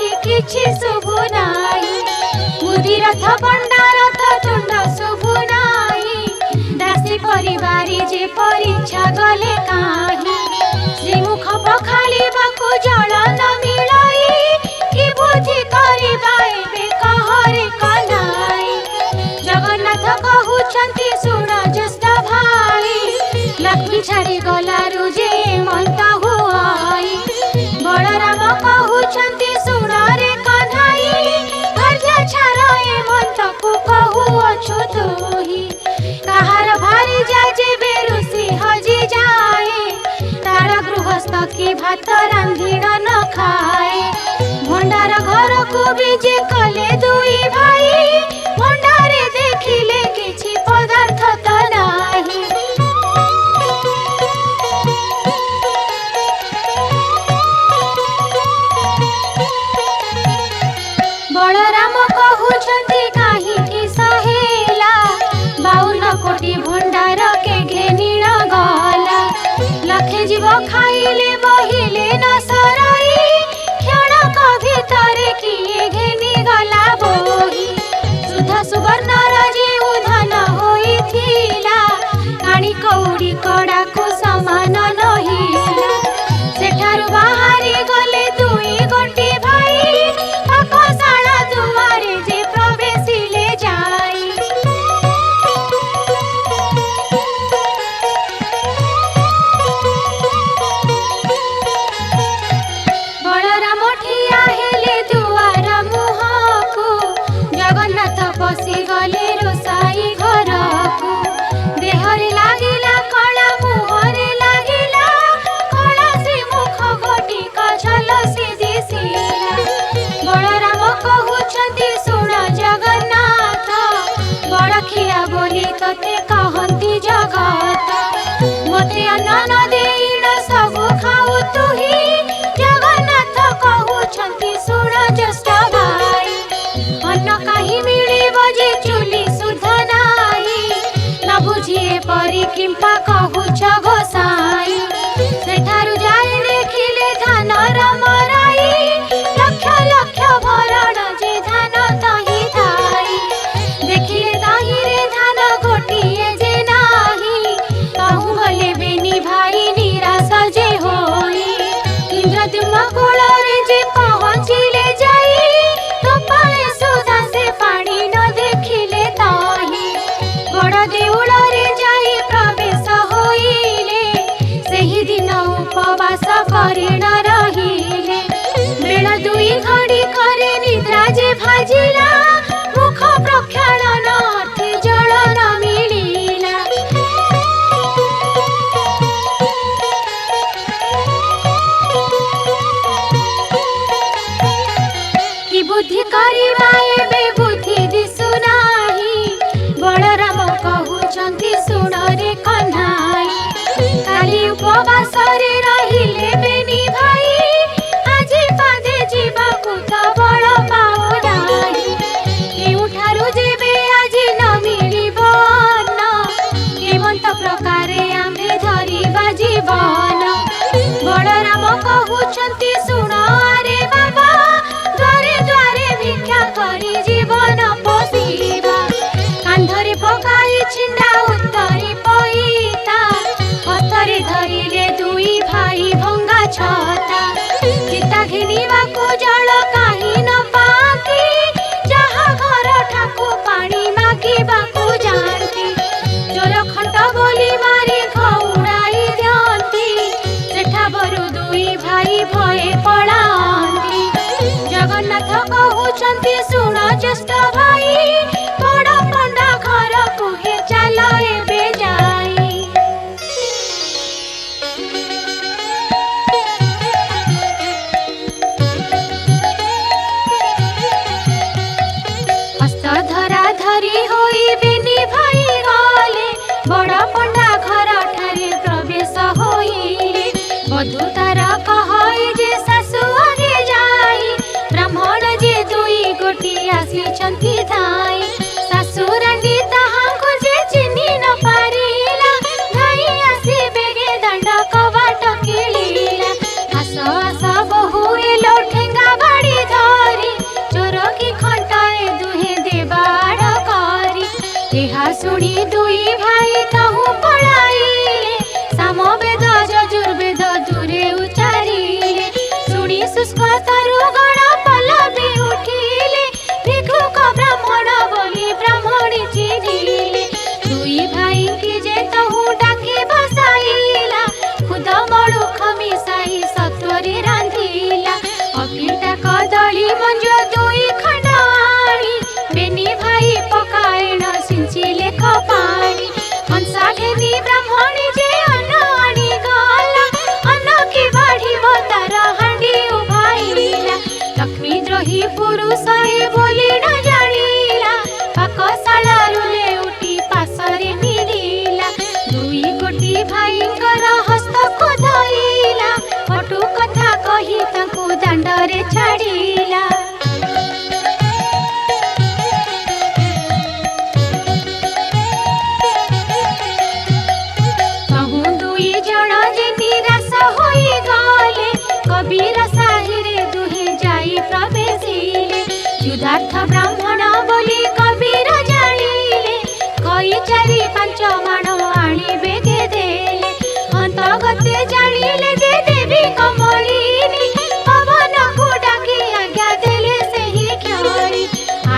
जे किछि शुभु नाही बुद्धिरथ भंडारथ तुंड शुभु नाही दासी परिवारी जे परीक्षा गले काही श्रीमुख पखालिबाकु जल न मिलाई कि बुद्धि करिबा एबे कहरे कन्हाई जगन्नाथ कहउछंती सुण ज्येष्ठ भाई लक्ष्मी छाड़ी गलारु जे मंत हुआई बलराम कहउछंती सुण रे कन्हाई हर्या छाड़ ए मंत को कहउछु तुही कहार भारी जाजे बेरुसी हजी जाए तार गृहस्थ की भात रांधिण न खाए भंडार घर को बीजे कले दुई भाई भंडारे देखिले किछि पदार्थ त नाही बलराम कहउछंती काहीकि सहेला 52 कोटी भंडार के घेनिण गला लखे जीव खाइले बहिले न सराई क्षणक भितरे किए घेनी गला बोही सुधा सुवर्ण राजे उधन होइथिला काणी कौड़ी कड़ा को समान नहिला सेठारु बाहरी गले दुई गोटी भाई पाकशाला दुआरे जे प्रवेशिले जाई बलराम ठिया हेले दुआर मुहको जगन्नाथ पशि गले रोसाई घर को देहरे लागिला कला मुहरे लागिला कला से मुख गोटी कछल से दिसिला बलराम कहउछंती सुण जगन्नाथ बड़खिया बोली तते कहंती जगत मते अन्न न देइण सब खाऊ କରି ନ ରହିଲେ। ବେଳ ଦୁଇ ଘଡ଼ି କରି ନିଦ୍ରା ଯେ ଭାଜିଲା, ମୁଖ ପ୍ରକ୍ଷାଳନ ଅର୍ଥେ ଜଳ ନ ମିଳିଲା। କି ବୁଦ୍ଧି କରିବା ଏବେ ବୁଦ୍ଧି ଦିଶୁ ନାହିଁ, ବଳରାମ କହୁଛନ୍ତି ଶୁଣ ରେ କହ୍ନାଇ। କାଲି ଉପବାସରେ ରହିଲେ ବେନି ଭାଇ, ଆଜି ପାଦେ ଯିବାକୁ ତ ବଳ ପାଉ ନାହିଁ। କେଉଁଠାରୁ ଯେବେ ଆଜି ନ ମିଳିବ ଅନ୍ନ, କେମନ୍ତ ପ୍ରକାରେ ଆମ୍ଭେ ଧରିବା ଜୀବନ। ବଳରାମ କହୁଛନ୍ତି ଶୁଣ ଆରେ ବାବା, ଦ୍ୱାରେ ଦ୍ୱାରେ ଭିକ୍ଷା କରି ଜୀବନ ପୋଷିବା। କାନ୍ଧରେ ପକାଇ ଛିଣ୍ଡା ଉତ୍ତରି ପଇତା, ହସ୍ତରେ ଧରିଲେ ଦୁଇ ଭାଇ ଭଙ୍ଗା ଛତା। ଚିତା ଘିନିବାକୁ ଜଳ କାହିଁ ନ ପାଆନ୍ତି, ଯାହା ଘର ଠାକୁ ପାଣି ମାଗିବାକୁ ଯାଆନ୍ତି। ଚୋର ଖଣ୍ଟ ବୋଲି ମାରି ଘଉଡ଼ାଇ ଦିଅନ୍ତି, ସେଠା ବରୁ ଦୁଇ ଭାଇ ଭଏ ପଳାନ୍ତି। ଜଗନ୍ନାଥ କହୁଛନ୍ତି ଶୁଣ ଜ୍ୟେଷ୍ଠ ଭାଇ, ବଡ଼ ପଣ୍ଡା ଘରକୁ ହେ ଚାଲ ଏବେ ଯାଇ। ହସ୍ତ ଧରା ଧରି ହୋଇ ବେନି ଭାଇ ଗଲେ, ବଡ଼ ପଣ୍ଡା ଘର ଠାରେ ପ୍ରବେଶ ହୋଇଲେ। ବଧୂ ତାର କହଇ ଯେ ଶାଶୁ ଆଗେ ଯାଇ, ବ୍ରାହ୍ମଣ ଯେ ଦୁଇ ଗୋଟି ଆସିଛନ୍ତି ଧାଇ। ଶାଶୁ ରାଣ୍ଡି ତାହାଙ୍କୁ ଯେ ଚିହ୍ନି ନ ପାରିଲା, ଧାଇ ଆସି ବେଗେ ଦାଣ୍ଡ କବାଟ କିଳିଲା। ଆସ ଆସ ବୋହୂ ଏଲୋ ଠେଙ୍ଗା ବାଡ଼ି ଧରି, ଚୋର କି ଖଣ୍ଟାଏ ଦୁହେଁ ଦେବା ଆଡ଼ କରି। ଏହା ଶୁଣି ଦୁଇ ଭାଇ ତହୁଁ ପଳାଇଲେ, ସାମବେଦ ଯଜୁର୍ବେଦ ଦୂରେ ଉଚାରିଲେ। ଶୁଣି ଶୁଷ୍କ ତରୁଗଣ ପଲବି ଉଠିଲେ, ଭିକ୍ଷୁକ ବ୍ରାହ୍ମଣ ବୋଲି ବ୍ରାହ୍ମଣୀ ଚିହ୍ନିଲେ। ଦୁଇ ଭାଇଙ୍କି ଯେ ତହୁଁ ଡାକି ବସାଇଲା, ଖୁଦ ମଳୁଖ ମିଶାଇ ସତ୍ୱରେ ରାନ୍ଧିଲା। ଅକିଟା କଦଳୀ ମଞ୍ଜ ଦୁଇ ଖଣ୍ଡ ଆଣି, ବେନି ଭାଇ ପକାଇଣ ସିଞ୍ଚିଲେ କପାଣି। କଂସା ଘେନି ବ୍ରାହ୍ମଣୀ ଯେ ଅନ୍ନ ଆଣି ଗଲା, ଅନ୍ନ କି ବାଢ଼ିବ ତାର ହାଣ୍ଡି ଉଭାଇଲା। ଲକ୍ଷ୍ମୀ ଦ୍ରୋହୀ ପୁରୁଷ ଏ ବୋଲି ନ ଜାଣିଲା, ପାକଶାଳାରୁ ଲେଉଟି ପାଶରେ ମିଳିଲା। ଦୁଇ ଗୋଟି ଭାଇଙ୍କର ହସ୍ତକୁ ଧଇଲା, କଟୁ କଥା କହି ତାଙ୍କୁ ଦାଣ୍ଡରେ ଛାଡ଼ିଲା। ତହୁଁ ଦୁଇ ଜଣ ଯେ ନିରାଶ ହୋଇଗଲେ, କବିର ସାହିରେ ଦୁହେଁ ଯାଇ ପ୍ରବେଶିଲେ। କ୍ଷୁଧାର୍ଥ ବ୍ରାହ୍ମଣ ବୋଲି କବିର ଜାଣିଲେ, କଇ ଚାରି ପାଞ୍ଚ ମାଣ ଆଣି ବେଗେ ଦେଲେ। ଅନ୍ତଗତେ ଜାଣିଲେ ଯେ ଦେବୀ କମଳିନୀ, ପବନକୁ ଡାକି ଆଜ୍ଞା ଦେଲେ ସେହି କ୍ଷଣି।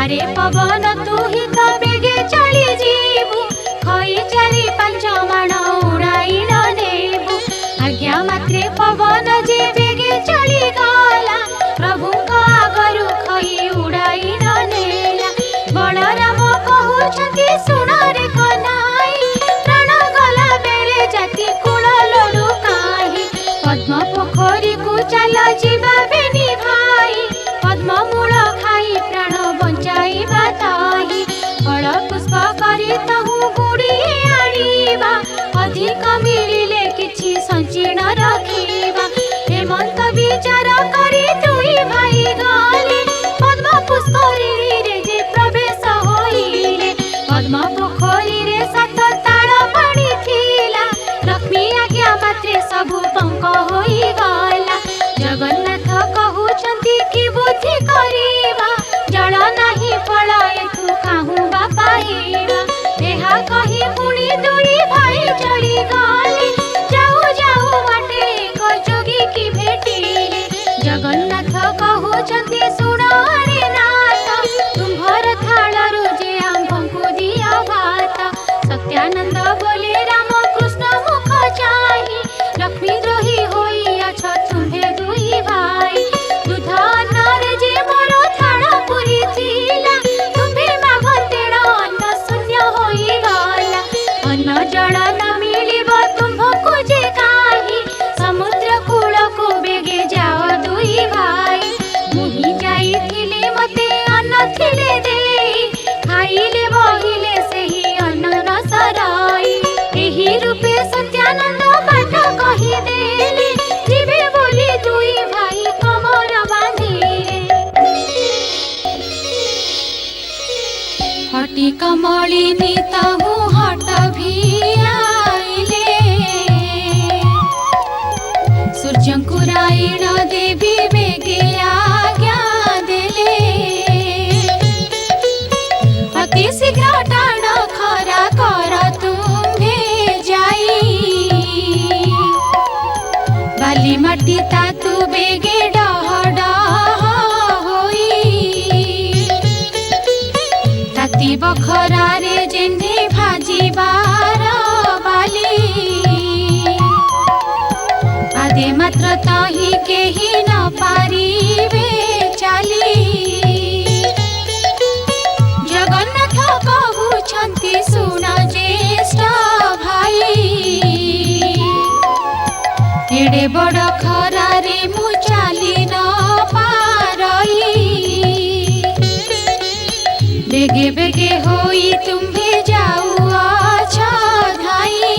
ଆରେ ପବନ ତୁ ହିଁ ତ ବେଗେ ଚଳି ଯିବୁ, କଇ ଚାରି ପାଞ୍ଚ ମାଣ ଉଡ଼ାଇ ନ ନେବୁ। ଆଜ୍ଞା ମାତ୍ରେ ପବନ ଯେ ବେଗେ ଚଳିଗଲା, ପ୍ରଭୁଙ୍କ ଆଗରୁ ଖଇ ଉଡ଼ାଇ ନ ନେଲା। ବଳରାମ କହୁଛନ୍ତି ଶୁଣ ରେ କହ୍ନାଇ, ପ୍ରାଣ ଗଲା ବେଳେ ଜାତି କୁଳ ଲୋଡୁ କାହିଁ। ପଦ୍ମ ପୋଖରୀକୁ ଚାଲ ଯିବା ବେନି ଭାଇ, ପଦ୍ମ ମୂଳ ଖାଇ ପ୍ରାଣ ବଞ୍ଚାଇବା ତାହି। ଫଳ ପୁଷ୍ପ କରି ତହୁଁ ଗୁଡ଼ିଏ ଆଣିବା, ଅଧିକ ମିଳିଲେ କିଛି ସଞ୍ଚିଣ ରଖିବା। ହେମନ୍ତ ବିଚାର କରି ଦୁଇ ଭାଇ ଗଲେ, ପଦ୍ମ ପୁଷ୍କରିଣୀରେ ଯେ ପ୍ରବେଶ ହୋଇଲେ। ପଦ୍ମ ପୋଖରୀରେ ସାତ ତାଳ ପାଣି ଥିଲା, ଲକ୍ଷ୍ମୀ ଆଜ୍ଞା ମାତ୍ରେ ସବୁ ପଙ୍କ ହୋଇଗଲା। ଜଗନ୍ନାଥ କହୁଛନ୍ତି କି ବୁଦ୍ଧି କରିବା, ଜଳ ନାହିଁ ଫଳ ଏଠୁ କାହୁଁ ବା ପାଇବା। ଏହା କହି ପୁଣି ଦୁଇ ଭାଇ ଚଳିଗଲେ, ଯାଉ ଯାଉ ବାଟେ ଏକ ଯୋଗୀ କି ଭେଟିଲେ। ଜଗନ୍ନାଥ କହୁଛନ୍ତି ଶୁଣ ରେ ନାଥ, ତୁମ୍ଭର ଥାଳରୁ ଯେ ଆମ୍ଭଙ୍କୁ ଦିଅ ଭାତ। ସତ୍ୟାନନ୍ଦ ବୋଲେ ରାମକୃଷ୍ଣ ମୁଖ ଚାହିଁ, ଲକ୍ଷ୍ମୀ ଦ୍ରୋହୀ ହୋଇଅଛ ତୁ नारायण देवी बेगे आज्ञा देले अति शीघ्र टाण खरा कर तुम्हे जाई बाली माटी तातु बेगे डह डह होई ताती बखरारे जेन्हे भाजिबार बाली आदे मात्र तही केही न पारिबे चाली जगन्नाथ कहुछन्ति सुन ज्येष्ठ भाई एडे बड़ खरारे मु चाली न पारई बेगे बेगे होई तुम्हे जाऊ अछ धाई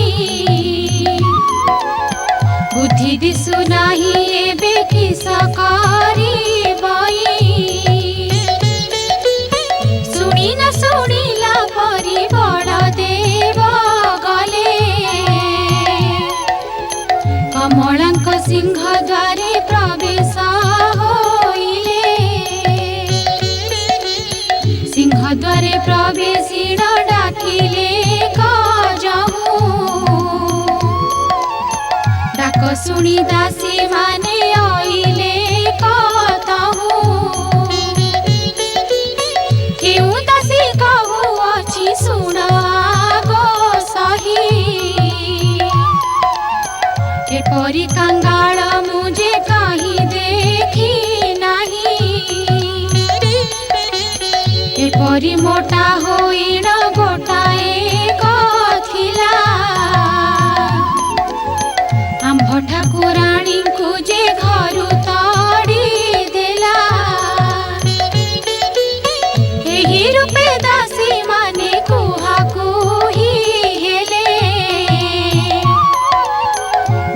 बुद्धि दिसु नाही एबे किस करिबई शुणी न शुणिला परि बड़ देव गले कमलांक सिंह द्वारे प्रवेश होइले सिंह द्वारे प्रवेशिण डाकिले कजहु डाक शुणी दासी माने आइले कतहु केउ दासी कहु अछि सुन आगो सही एपरि कंगाल मुझे कहीं देखी नहीं एपरि मोटा होइण गोटाए कथिला आंभ ठाकुराणी को जे घरु तड़ी देला एही रूपे दासी माने कुहा कुही हेले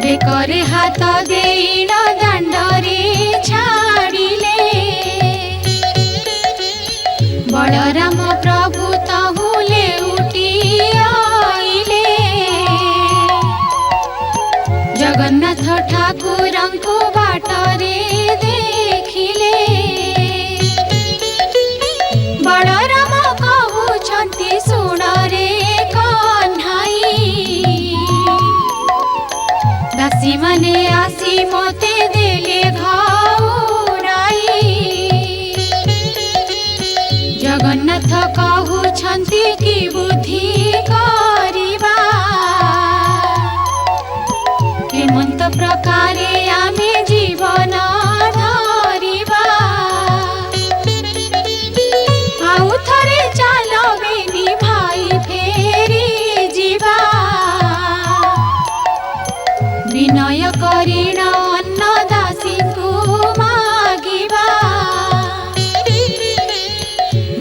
बेकरे हाथ देइण दांडरे छाड़िले बलराम प्रभु तहुले उठी आइले जगन्नाथ ठाकुरंको बाटरे देखिले बलराम कहुछन्ति सुण रे कन्हाई दासी माने आसी मते देले घाउराई जगन्नाथ कहुछन्ति कि बुद्धि करिबा हेमंत प्रकारे आमे जीवन धरिबा आउ थरे चाल बेनी भाई फेरी जीवा विनय करिण अन्न दासी को मागिबा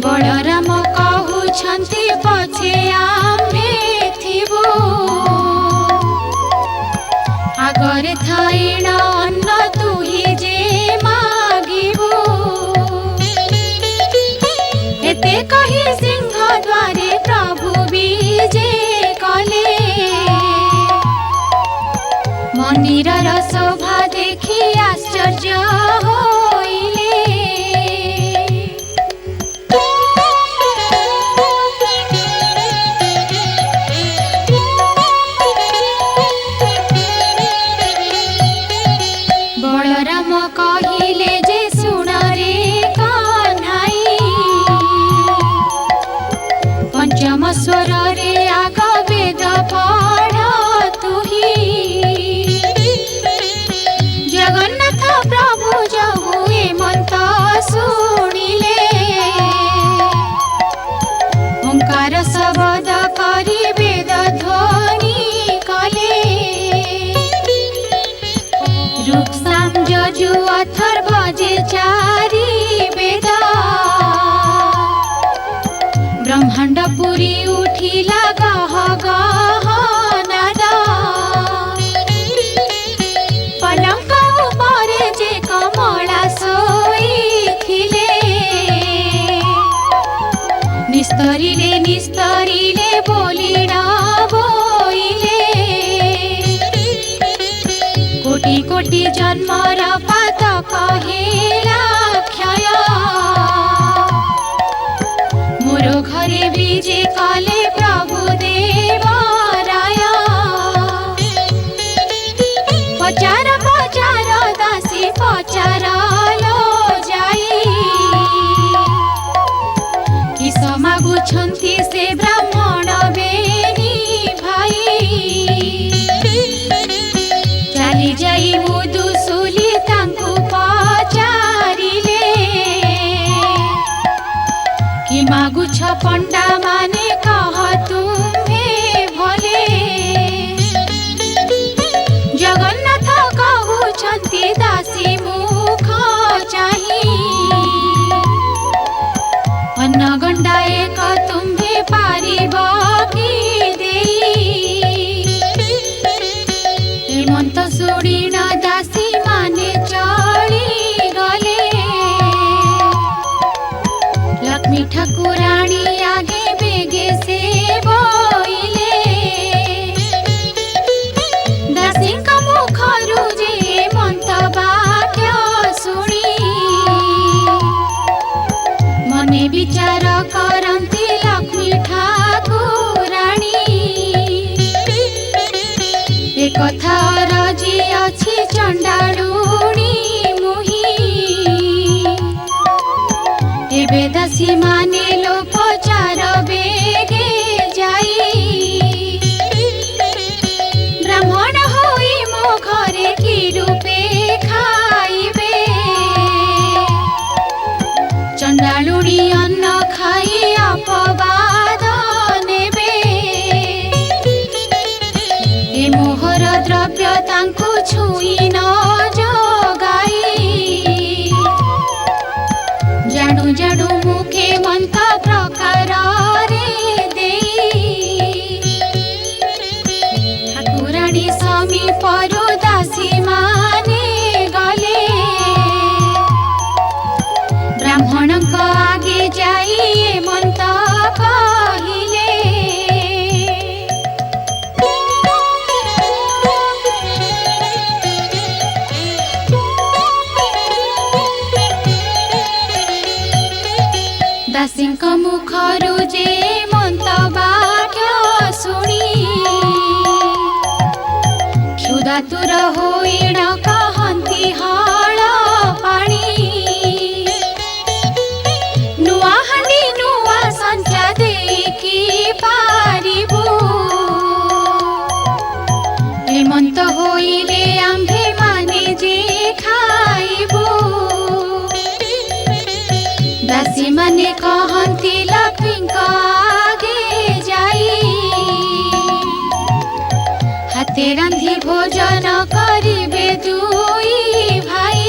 बलराम कहुछन्ति पछे आम्भे थिबु आगरे थाइण अन्न तुही जे मागिबु एते कही सिंह द्वारे प्रभु विजे कले मन्दिरर शोभा देखि आश्चर्य होइले बलराम कहिले जे सुन रे कन्हाई पंचम स्वर रे आग वेद पढ़ तुही जगन्नाथ प्रभु जहु हेमंत शुणिले ओंकार शब्द करि वेद ध्वनि कले रूप साम यजु अथर्व जे चारि वेद ब्रह्मांड पुरी उठिला गह गह नाद पलंक उपरे जे कमला शोइथिले निस्तरिले निस्तरिले बोलिण बोइले कोटि कोटि जन्मर पातक हेला क्षय मोर घरे विजे कले प्रभु देव राय पचार पचार दासी पचार लो जाई कि समागुछन्ति से ब्राह्मण बेनी भाई चाली जाई मुदुसुली तांकु पचारिले कि मागुछ पंडा माने कह तुम्हे भले जगन्नाथ कहउछन्ति दासी मुख चाही अन्न गंडा एक तुम्हे पारिब कि देई हेमंत सुड़ीन दासी माने चली गले लक्ष्मी ठाकुराणी आगे बेगे से बोइले दासी का मुखरु जे मंत वाक्य सुनी मने विचार करन्ति लक्ष्मी ठाकुराणी ए कथा रजी अछि चंडालुणी मुही एबे दासी माने लो पचार बेगे जाई ब्राह्मण होई मो घरे कि रूपे खाइबे चंडालुणी अन्न खाई अपवाद नेबे ए मोहर द्रव्य तांकु छुई न जगाई जाडू जाडू मुखे मंत प्रकार रे देई ठाकुराणी समीपरु दासी माने गले ब्राह्मणक आगे जाई मंत कहिले दासीଙ୍କ मुखरु जे मंत वाक्य सुनी क्षुधातुर होइण कहन्ति हळ पाणी नुआ हांडी नुआ संचा देखि पारिबु हेमंत होइले आम्भे माने जे खाइबु दासी माने कहन्ति लक्ष्मीଙ୍କ आगे जाई हाते रांधि भोजन करिबे दुई भाई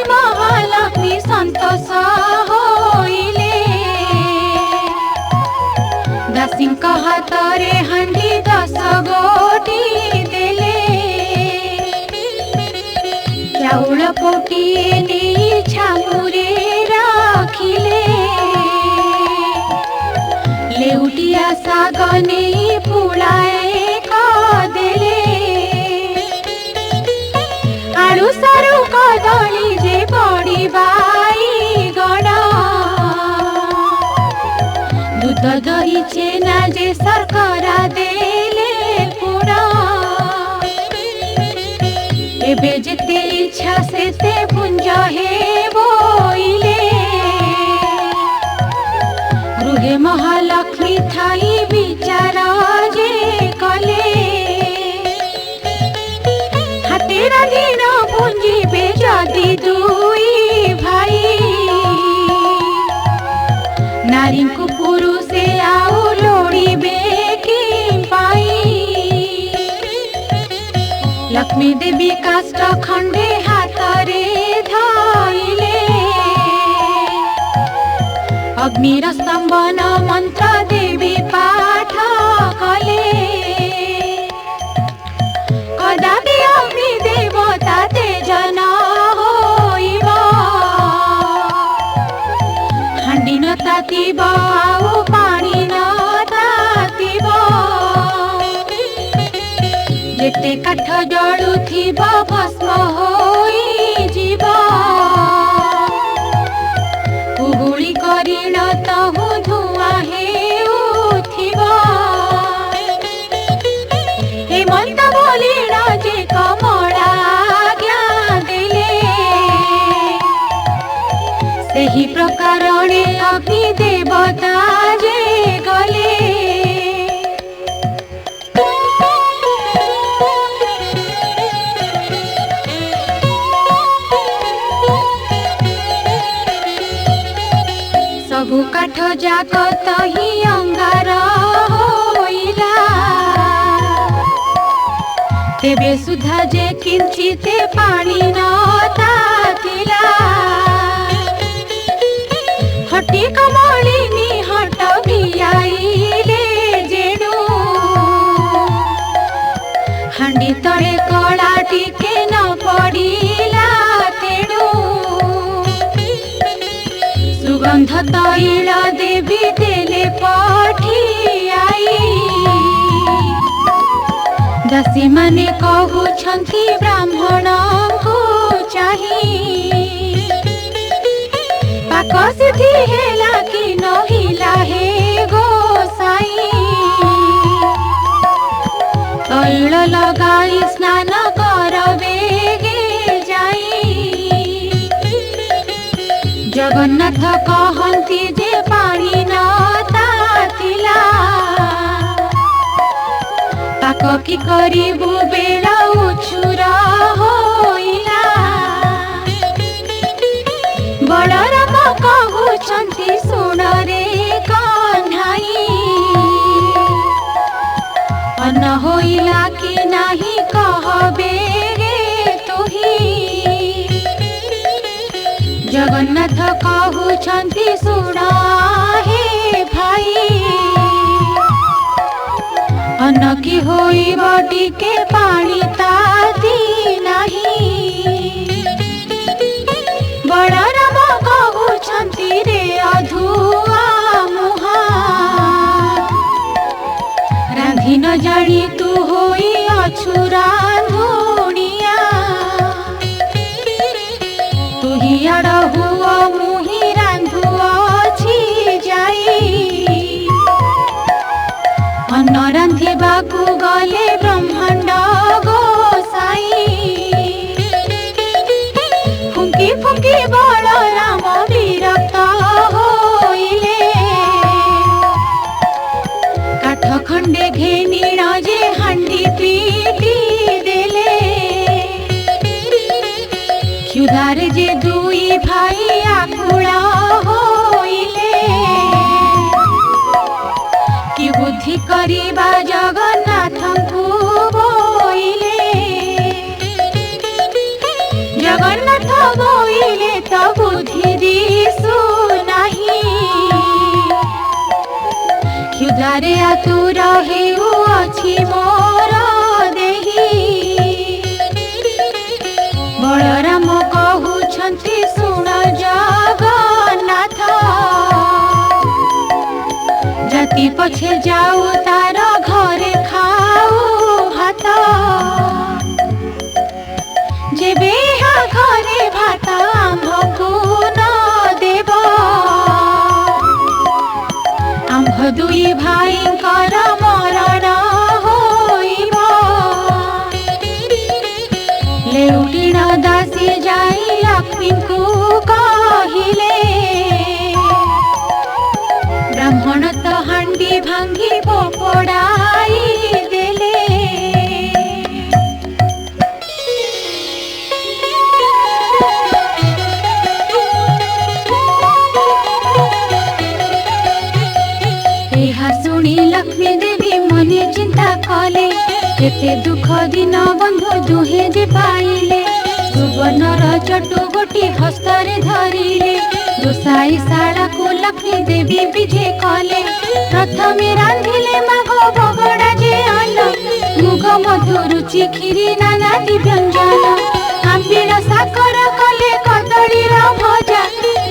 महालक्ष्मी संतोष होइले दासीଙ୍କ हातरे हांडी 10 गोटी देले चाउल पोटिए नहीं छामुरे राखिले लेउटिया साग नहीं पुलाए देले आलू सारू कदली जे पड़ी बाई गड़ा दूध दही छेना जे सरकरा देले पूरा एबे जेते इच्छा सेते पुंज हे बोइले गृहे महालक्ष्मी थाई विचार जे कले हाते रांधिन पुंजिबे जदि दुई भाई नारी को पुरुषे आउ लोड़ीबे कि पाई लक्ष्मी देवी काष्ठ खंडे हाथरे धइले अग्निर स्तंभन मंत्र पाठ कले कदापि अग्नि देवता तेज न होइब हांडी न तातिब आउ पानी न तातिब जेते काठ जळुथिब भस्म होई जीव उगुली करिण तहु धुआ हेउथिब हेमंत बोलिण जे कमला आज्ञा देले सेही प्रकारणे अग्नि देवता जे गले सबु काठ जाक तही अंगार होइला तेबे सुधा जे किंचिते पानी न तातिला हटी कमलिनी हट भियाइले जेणु हांडी तळे कळा टिके न पड़िला तेणु सुगंध तैल देवी देले पठियाई दासी माने कहउछंती ब्राह्मण को चाही पाक सिद्धि हेला कि नहिला हे गोसाई तैल लगाई स्नान करबे गे जाई जगन्नाथ कहंती जे पानी न तातिला पाक कि करिबु बेला उछुर होइला बलराम कहउछंती सुन रे कन्हाई अन्न होइला कि नाही कहबे गे तुही जगन्नाथ कहउछंती सुन हे भाई अन्न कि होइब टिके पानी ताती नाही बलराम कहउछंती रे अधुआ मुहा रांधि न जानी तू होई अछु रांधुनिया तू ही आड़ हुआ मुही रांधुअछि जाई अन्न रांधिबाकु गले ब्रह्मांड गोसाई फुंकी फुंकी बलराम विरक्त होइले काठ खंडे घेनिण जे हांडी पीटी देले क्षुधारे जे दुई भाई आकुल होइले कि बुद्धि करिबा जगन्नाथंकु बोइले जगन्नाथ बोइले त बुद्धि दिसु नाही क्षुधारे आतुर हेउ अछि मोर देही बलराम कहउछंती सुन जगन्नाथ जाति पछे जाऊ तार घरे खाऊ भात जेबे घरे भात आम्भकु न देव आम्भ दुई भाइंकर मरण होइब लेउटिण दासी जाई लक्ष्मीकु कहिले ब्राह्मण तो हांडी भांगी पोपड़ाई देले शुणी लक्ष्मी देवी मने चिंता कले केते दुख दिन बंधु दुहे जे पाइले सुवर्णर चटु गोटी हस्तरे धरिले दोसाई शाला को लक्ष्मी देवी विधे कले प्रथमे रांधिले माघ बगड़ा जे अन्न मुग मधु रुचि खीरी नानादि व्यंजन आंबिल साकर कले कदली भजा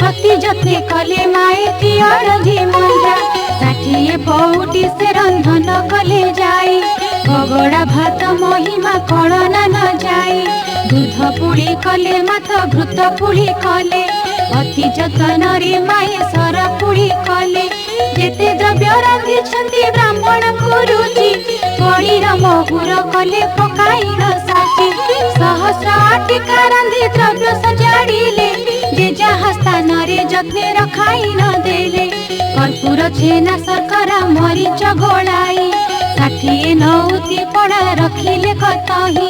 अति जत्ने कले माएती अड़धी मंजा षाठिए पौटी से रंधन कले जाई बगड़ा भात महिमा कलना न जाई दूध पुड़ी कले माथ घृत पुड़ी कले अति जतन रे माए सर पुड़ी कले जेते द्रव्य रांधि ब्राह्मण को रुचि कड़ीर महुर कले पकाई न साची सहस्र आटिका रांधि द्रव्य सजाड़िले जे जहाँ स्थान रे जत्ने रखाई न देले कर्पूर छेना शर्करा मरीच गोलाई षाठिए नौती पड़ा रखिले कतही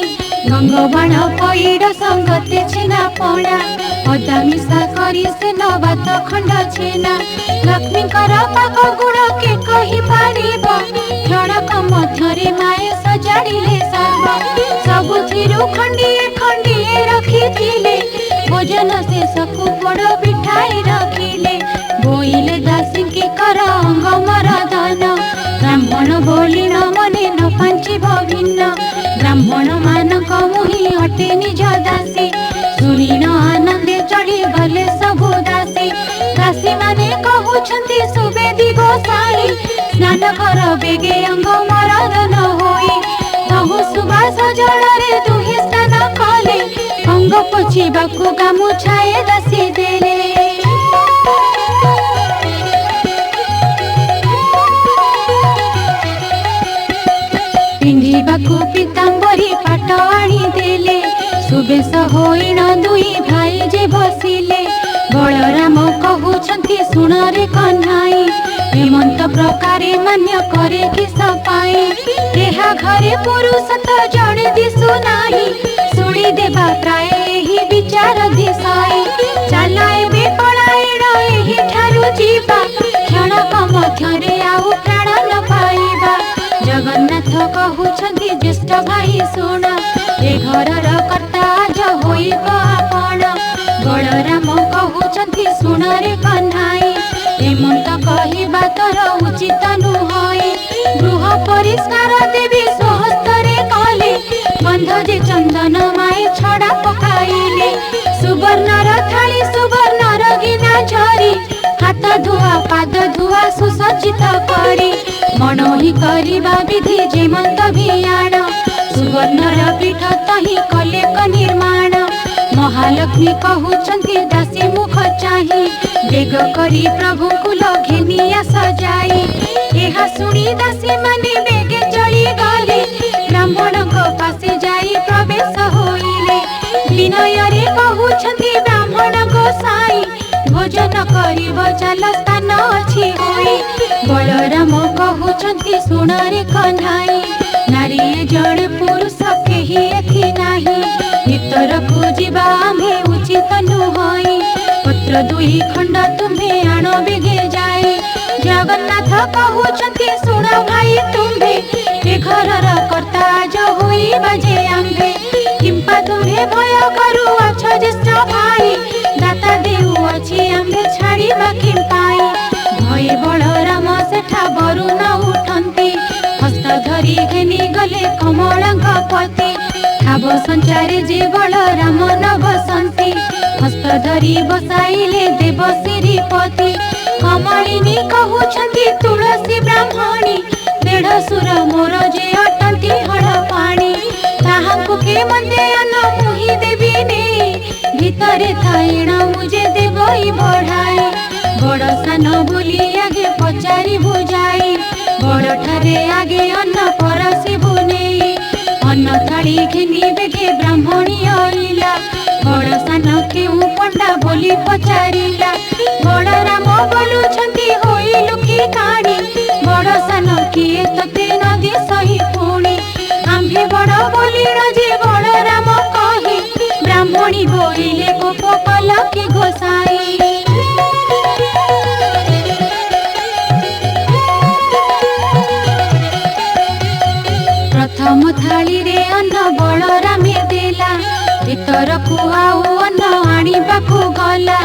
गंगबाण पैड़ संगते छेना पड़ा अदा मिशा करी से नवात खंड छेना लक्ष्मी पाक गुण के कही पारिब क्षणक मध्यरे माए सजाड़िले सबुथिरु खंडिए खंडिए रखिथिले भोजन शेषकु बड़ पिठाई रखिले बोइले दासी के कर अंग मरदन ब्राह्मण बोली न मने न पांचि भिन्न ब्राह्मण मानक मुहि अटे निज दासी सुनी न आनंदे चढ़ी गले सबु दासी दासी माने कहउछंती सुबेदी गोसाई स्नान कर बेगे अंग मरदन होई तहु सुबास जड़रे दुहे स्नान कले अंग पोछिबाकु गामुछाए दासी देले पिंधिबाकु पीतांबरी पाट आनी देले सुबेश होइण दुई भाई जे बसिले बलराम कहउछंती सुन रे कन्हाई हेमंत प्रकारे मान्य करे कि सपाई एहा घरे पुरुष तो जड़े दिसु नाही सुनी देबा प्राय एही विचार दिसाई चलाए बे पलायण एही ठारु जीवा क्षणक मध्यरे आउ प्राण न पाइबा जगन्नाथ कहउछंती ज्येष्ठ भाई सुन ए घरर कर्ता आज होइब आपण बलराम कहउछंती सुन रे कन्हाई हेमंत कहिबा तोर उचित नुहई गृह परिष्कार देवी सहस्तरे कले बंध जे चंदन माए छड़ा पकाइले सुवर्णर थाली सुवर्णर गिना झरी हाथ धुआ पाद धुआ सुसज्जित करी मनोही करिबा विधि जेमंत भियाण सुवर्णर पीठ तही कले क निर्माण महालक्ष्मी कहउछंती दासी मुख चाही बेग करी प्रभु कुल घेनिया सजाई एहा सुनी दासी माने बेगे चली गले ब्राह्मण को पासे जाई प्रवेश होइले विनय रे कहउछंती ब्राह्मण गोसाई भोजन करिब चाल स्थान अछि होई बलराम कहउछंती सुन रे कन्हाई नारी जड़ पुरुष केही एथि नाही भीतर को जीवा आम्हे उचित नुहई पत्र दुई खंड तुम्हे आण बेगे जाए जगन्नाथ कहउछंती सुन भाई तुम्हे ए घरर कर्ता आज होई बाजे आम्भे किंपा तुम्हे भय करू अछ ज्येष्ठ भाई दाता देउ अछि आम्भे छाड़ीबा किंपाई भय बलराम सेठा बरु न उठंती हस्त धरी घेनी गले कमलांग पति ठाब संचारे जे बलराम न बसंती हस्त धरी बसाइले देव श्रीपति कमलिनी कहउछंती तुलसी ब्राह्मणी देढ़ सुर मोर जे अटंती हड़ पानी ताहांकु के मंदे अन्न मुहि देवी ने भितरे थाइण मुझे देवई बढ़ाई बड़ सान बोली आगे पचारि बुझाई बड़ ठारे आगे अन्न परसी बुनेई अन्न थाली घेनी बेगे ब्राह्मणी आइला बड़ सान केउ पंडा बोली पचारिला बलराम बोलुछंती होइलु की काणी बड़ सान किए तते नदी सही पुणी आम्भे बड़ बोलिण जे बलराम कही ब्राह्मणी बोइले कोप कल की गोसाई प्रथम थाली रे अन्न बलरामे देला भीतर को आउ अन्न आनिबाकु गला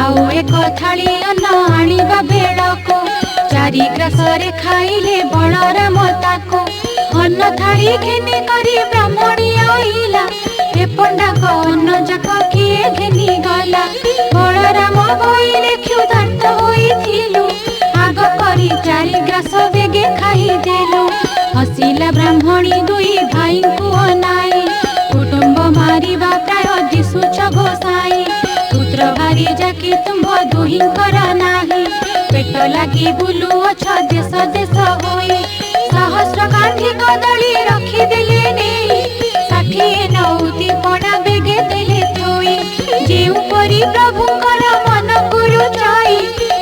आउ एक थाली अन्न आनिबा बेलको चारि ग्रासरे खाइले बलराम ताको अन्न थाली घिनी करी ब्राह्मणी आइला ए पंडाक अन्न जाक किए घिनी गला बलराम बोइले क्षुधार्त होइथिलु आग करी चारि ग्रास बेगे खाई देलु हसिला ब्राह्मणी दुई भाई को अनाई कुटुंब मारिबा प्राय दिसुछ गोसाई पुत्र भारी जाकी तुम्भ दुहिंकर नाही पेट लागी बुलु अछ देश देश होई सहस्र काठी कदली रखी देले नेई 60 नौती पड़ा बेगे देले थोई जेउ परी प्रभुकर मन गुरु चाई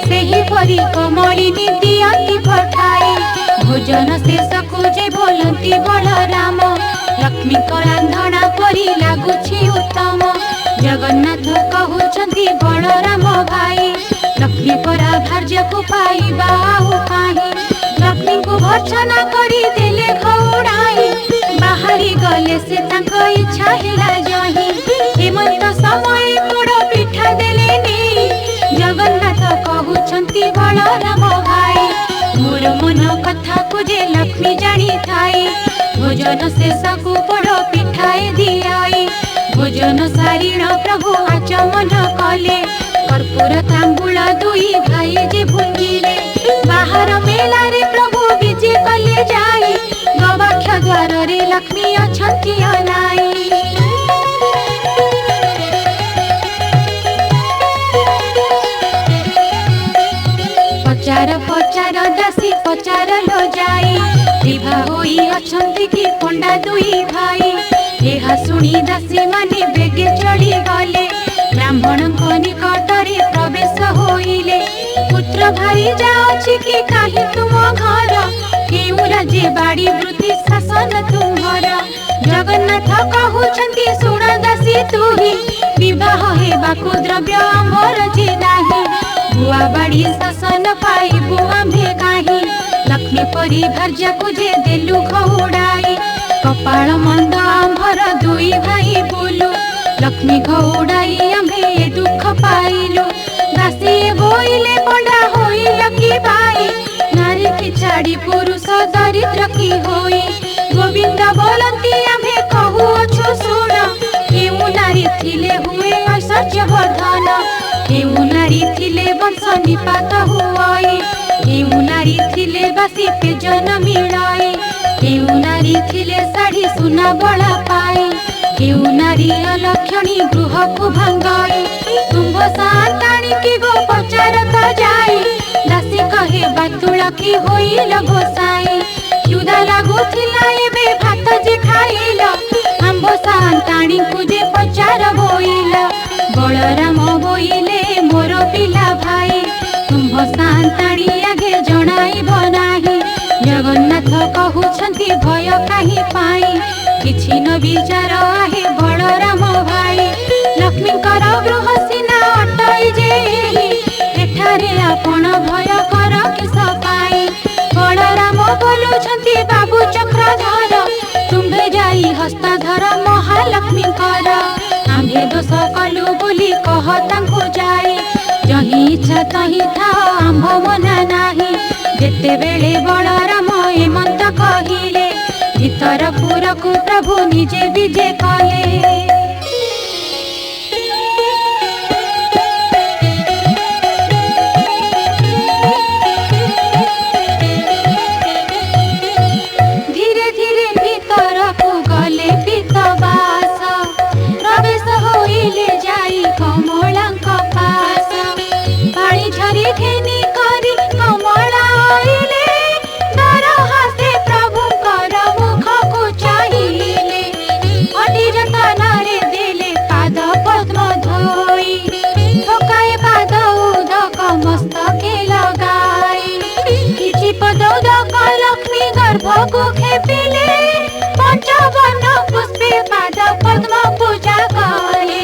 सेही परी कमलिनी दियंती पठाई भोजन शेष को जे बोलती बलराम लक्ष्मी को रांधणा परी लागुछि उत्तम जगन्नाथ कहउछंती बलराम भाई लक्ष्मी परा भार्य को पाइबा काहे लक्ष्मी को भर्सना करी देले खौड़ाई बाहरी गले से ताको इच्छा हेला जही हेमंत समय पोड़ पिठा देले नी जगन्नाथ कहउछंती बलराम भाई मोर मन कथा को जे लक्ष्मी जानी थाई भोजन शेष को पोड़ पिठाए दियाई भोजन सारीण प्रभु आचमन कले कर्पूर तांबूल दुई भाई जे भुंजिले बाहर मेला रे प्रभु विजे कले जाई गवाक्ष द्वार रे लक्ष्मी अछंती अनाई पचार पचार दासी पचार लो जाई विवाह होई अछंती की पंडा दुई भाई एहा सुनी दासी माने बेगे चली गले ब्राह्मण निकटरे प्रवेश होइले पुत्र भाई जाओछि कि काहे तुम घर केउ राज्य बाड़ी वृत्ति शासन तुम्हर जगन्नाथ कहउछंती सुण दासी तुही विवाह हेबाकु द्रव्य आम्भर जे नाही बुआ बाड़ी शासन पाइबु आम्भे काहे लक्ष्मी परी भार्य को जे देलु खौड़ाई कपाल मंद आम्भर दुई भाई बोलु लक्ष्मी घौड़ाई आम्भे दुख पाइलु दासी बोइले पंडा होइल कि भाई नारी की छाड़ी पुरुष दरिद्र की होई गोविंद बोलती आम्भे कहू अछु सुन केउ नारी थिले हुए ऐश्वर्य वर्धन केउ नारी थिले वंश निपात हुई केउ नारी थिले बासी पेजन मिलाई केउ नारी थिले साड़ी सुना बड़ा पाई केउ नारी अलक्षणी गृह को भांगाई तुम्भ सांताणी की गो पचारत जाई दासी कहे बातुल की होइल गोसाई क्षुधा लागुथिला एबे भात जे खाइल आंभ सांताणी को जे पचार होइल बलराम बोइले मोर पिला भाई तुम्भ सांताणी आगे जणाइब नाही जगन्नाथ कहउछंती भय काहे पाई किछि न विचार आहे बलराम भाई लक्ष्मी कर गृह सीना अटई जे एठारे आपण भय कर किस पाई बलराम बोलुछंती बाबू चक्रधर तुम्भे जाई हस्ताधर महालक्ष्मी कर आम्भे दोष कलु बोली कह तांको जाई जही इच्छा तही था आम्भ मना नाही जेते बेले बलराम हेमंत कहिले भीतर पुर को प्रभु निजे विजे कले धीरे धीरे भीतर को गले पीतवास प्रवेश होइले जाई कमलांक पास पानी झरी घेनी करी कमला आइले दर हासे प्रभु कर मुख को चाहिए अधीर तनारे देले पाद पद्म धोई ठोकाए पाद उदक मस्तके लगाई किछि पद उदक लक्ष्मी गर्भ को खेपिले पंचवर्ण पुष्पे पाद पद्म पूजा कले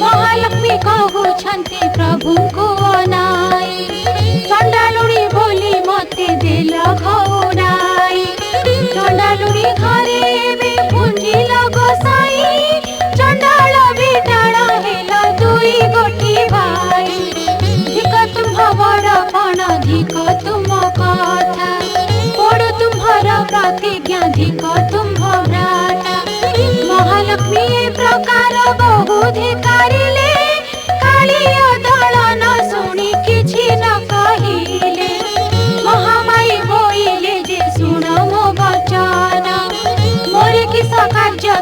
महालक्ष्मी कहउछंती प्रभु को अनाई चंडालुड़ी बोली मते देल घौड़ाई चंडालुड़ी घरे बे पुंजिल गोसाई चंडाल बिटाण हेल दुई गोटी भाई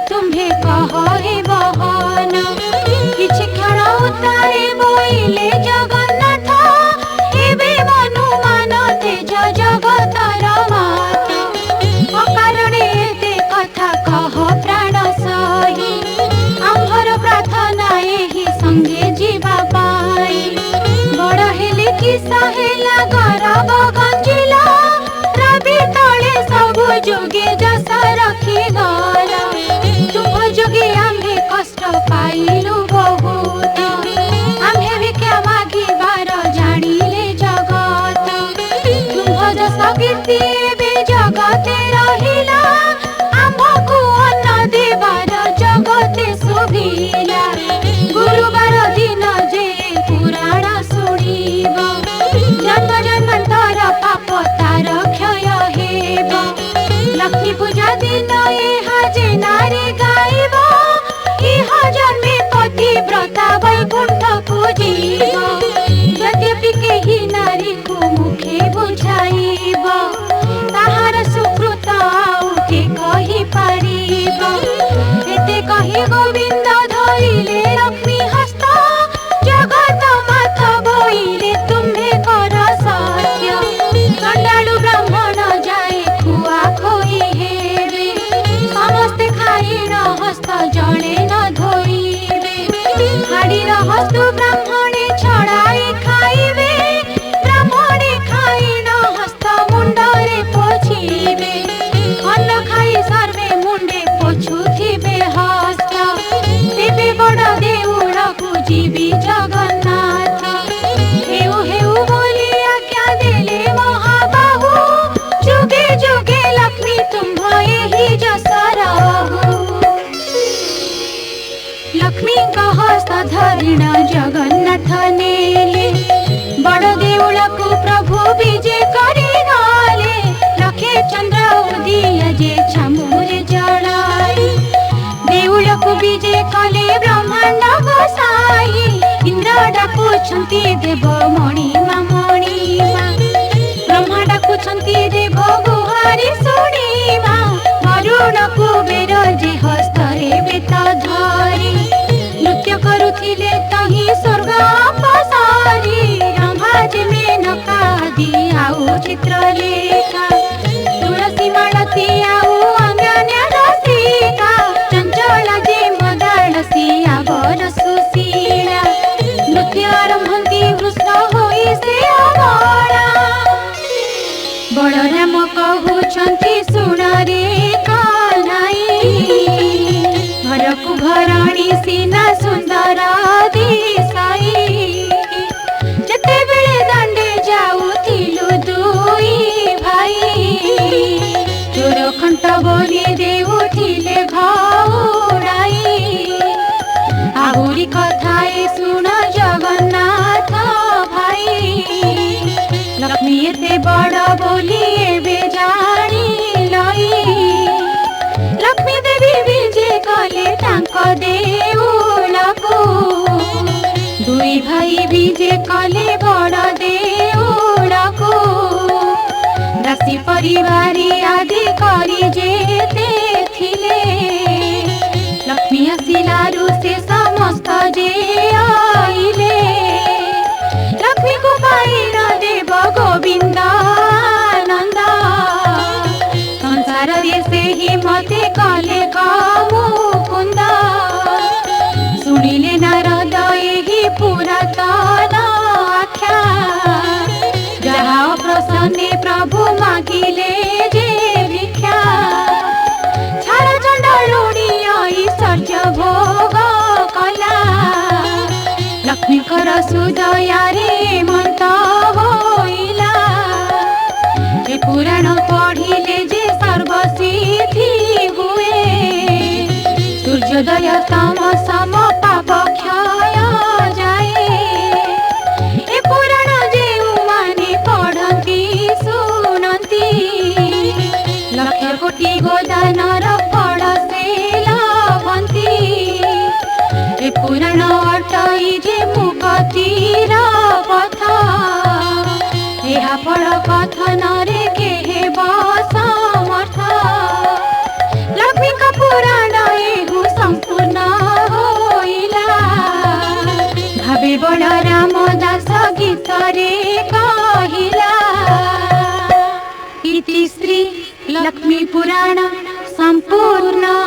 तुम्हें कहे बहन किछि क्षण उतारे बोइले जगन्नाथ एबे मनु मान तेज जगतर मात अकारणे एते कथा कह प्राण सही आम्भर प्रार्थना एही संगे जीवा पाई बड़ हेले कि सहेला गरब गंजिला रवि तले सब जोगे जस रखी गला तुम जोगे आम्हे कष्ट पाइलु बहुत आम्हे भी क्या मागी बार जानिले जगत तुम जस कीर्ति बे जगते रहिला आम्भकु अन्न देवार जगते सुभिला गुरुवार दिन जे पुराण शुणिब जन्म जन्मांतर पाप तार क्षय हेब लक्ष्मी पूजा दिन एहा जे नारी गाइब इह जन्मे पतिव्रता वैकुंठ पूजिब यद्यपि केही नारी को मुखे बुझाइब ताहार सुकृत आउ के कहि पारिब एते कहि गोविंद धइले लक्ष्मी हस्त जगत माथ बोइले तुम्हे कर सत्य चंडालु ब्राह्मण जाए खुआ खोई हेबे समस्ते खाइर हस्त जड़े न धोइबे हाड़ीर हस्त ब्राह्मणे छड़ाई खाइबे ब्राह्मणे खाइन हस्त मुंडरे पोछिबे अन्न खाई सर्वे मुंडे पोछुथिबे हस्त तेबे बड़ देउळकु जीवी जगन्नाथ हेउ हेउ बोली आज्ञा देले महाबाहु जुगे जुगे लक्ष्मी तुम्ह एही जस रहु लक्ष्मी हस्त धरिण जगन्नाथ नेले बड़ देउळकु प्रभु विजय करि नाले लखे चंद्र उदिय जे छामुरे जड़ाई देउळकु विजय कले ब्रह्मांड गोसाई इंद्र डाकुछंती देव मणिमा मणिमा ब्रह्मा डाकुछंती देव गुहारी शुणिमा वरुण कुबेर जे हस्तरे बेत धरी नृत्य करुथिले तही स्वर्ग अपसारी रंभा जे मेनका दी आउ चित्रलेखा तुलसी मालती आउ अंगन्या रसिका चंचल जे मदालसी आवर सुशीला नृत्य आरंभंती वृष्ण होई से अबला बलराम कहउछंती सुण रे कन्हई घरकु घराणी सीना सुंदर दिसाई जते बेले दांडे जाउथिलु दुई भाई चोर खंट बोली देउथिले घौड़ाई आहुरी कथाए सुन जगन्नाथ भाई लक्ष्मी एते बड़ बोली एबे जानी लई लक्ष्मी देवी विजे कले तांक देउळकु दुई भाई विजे कले बड़ देउळकु दासी परिवारी आदि करी जेते थिले लक्ष्मी आसिलारु से समस्त जे आइले लक्ष्मी को पाइन देव गोविंद नंद संसार रे से ही मते कले मुकुंद शुणिले नारद एही पुरातन आख्या जहा प्रसन्ने प्रभु मागिले जे भिक्षा छाड़ चंडालुणी ऐश्वर्य भोग कला लक्ष्मी कर सुदया रे मंत होइला ए पुराण पढ़िले जे सर्वसिद्धि हुए सूर्योदय तम सम पाप क्षय जाए ए पुराण जे माने पढ़ती सुनती लक्ष कोटि गोदानर फल से लाभंती ए पुराण अटई जे मुक्तिर पथ ଏହା ଫଳ କଥନରେ କେହେବ ସମର୍ଥ ଲକ୍ଷ୍ମୀଙ୍କ ପୁରାଣ लक्ष्मी पुराण संपूर्ण।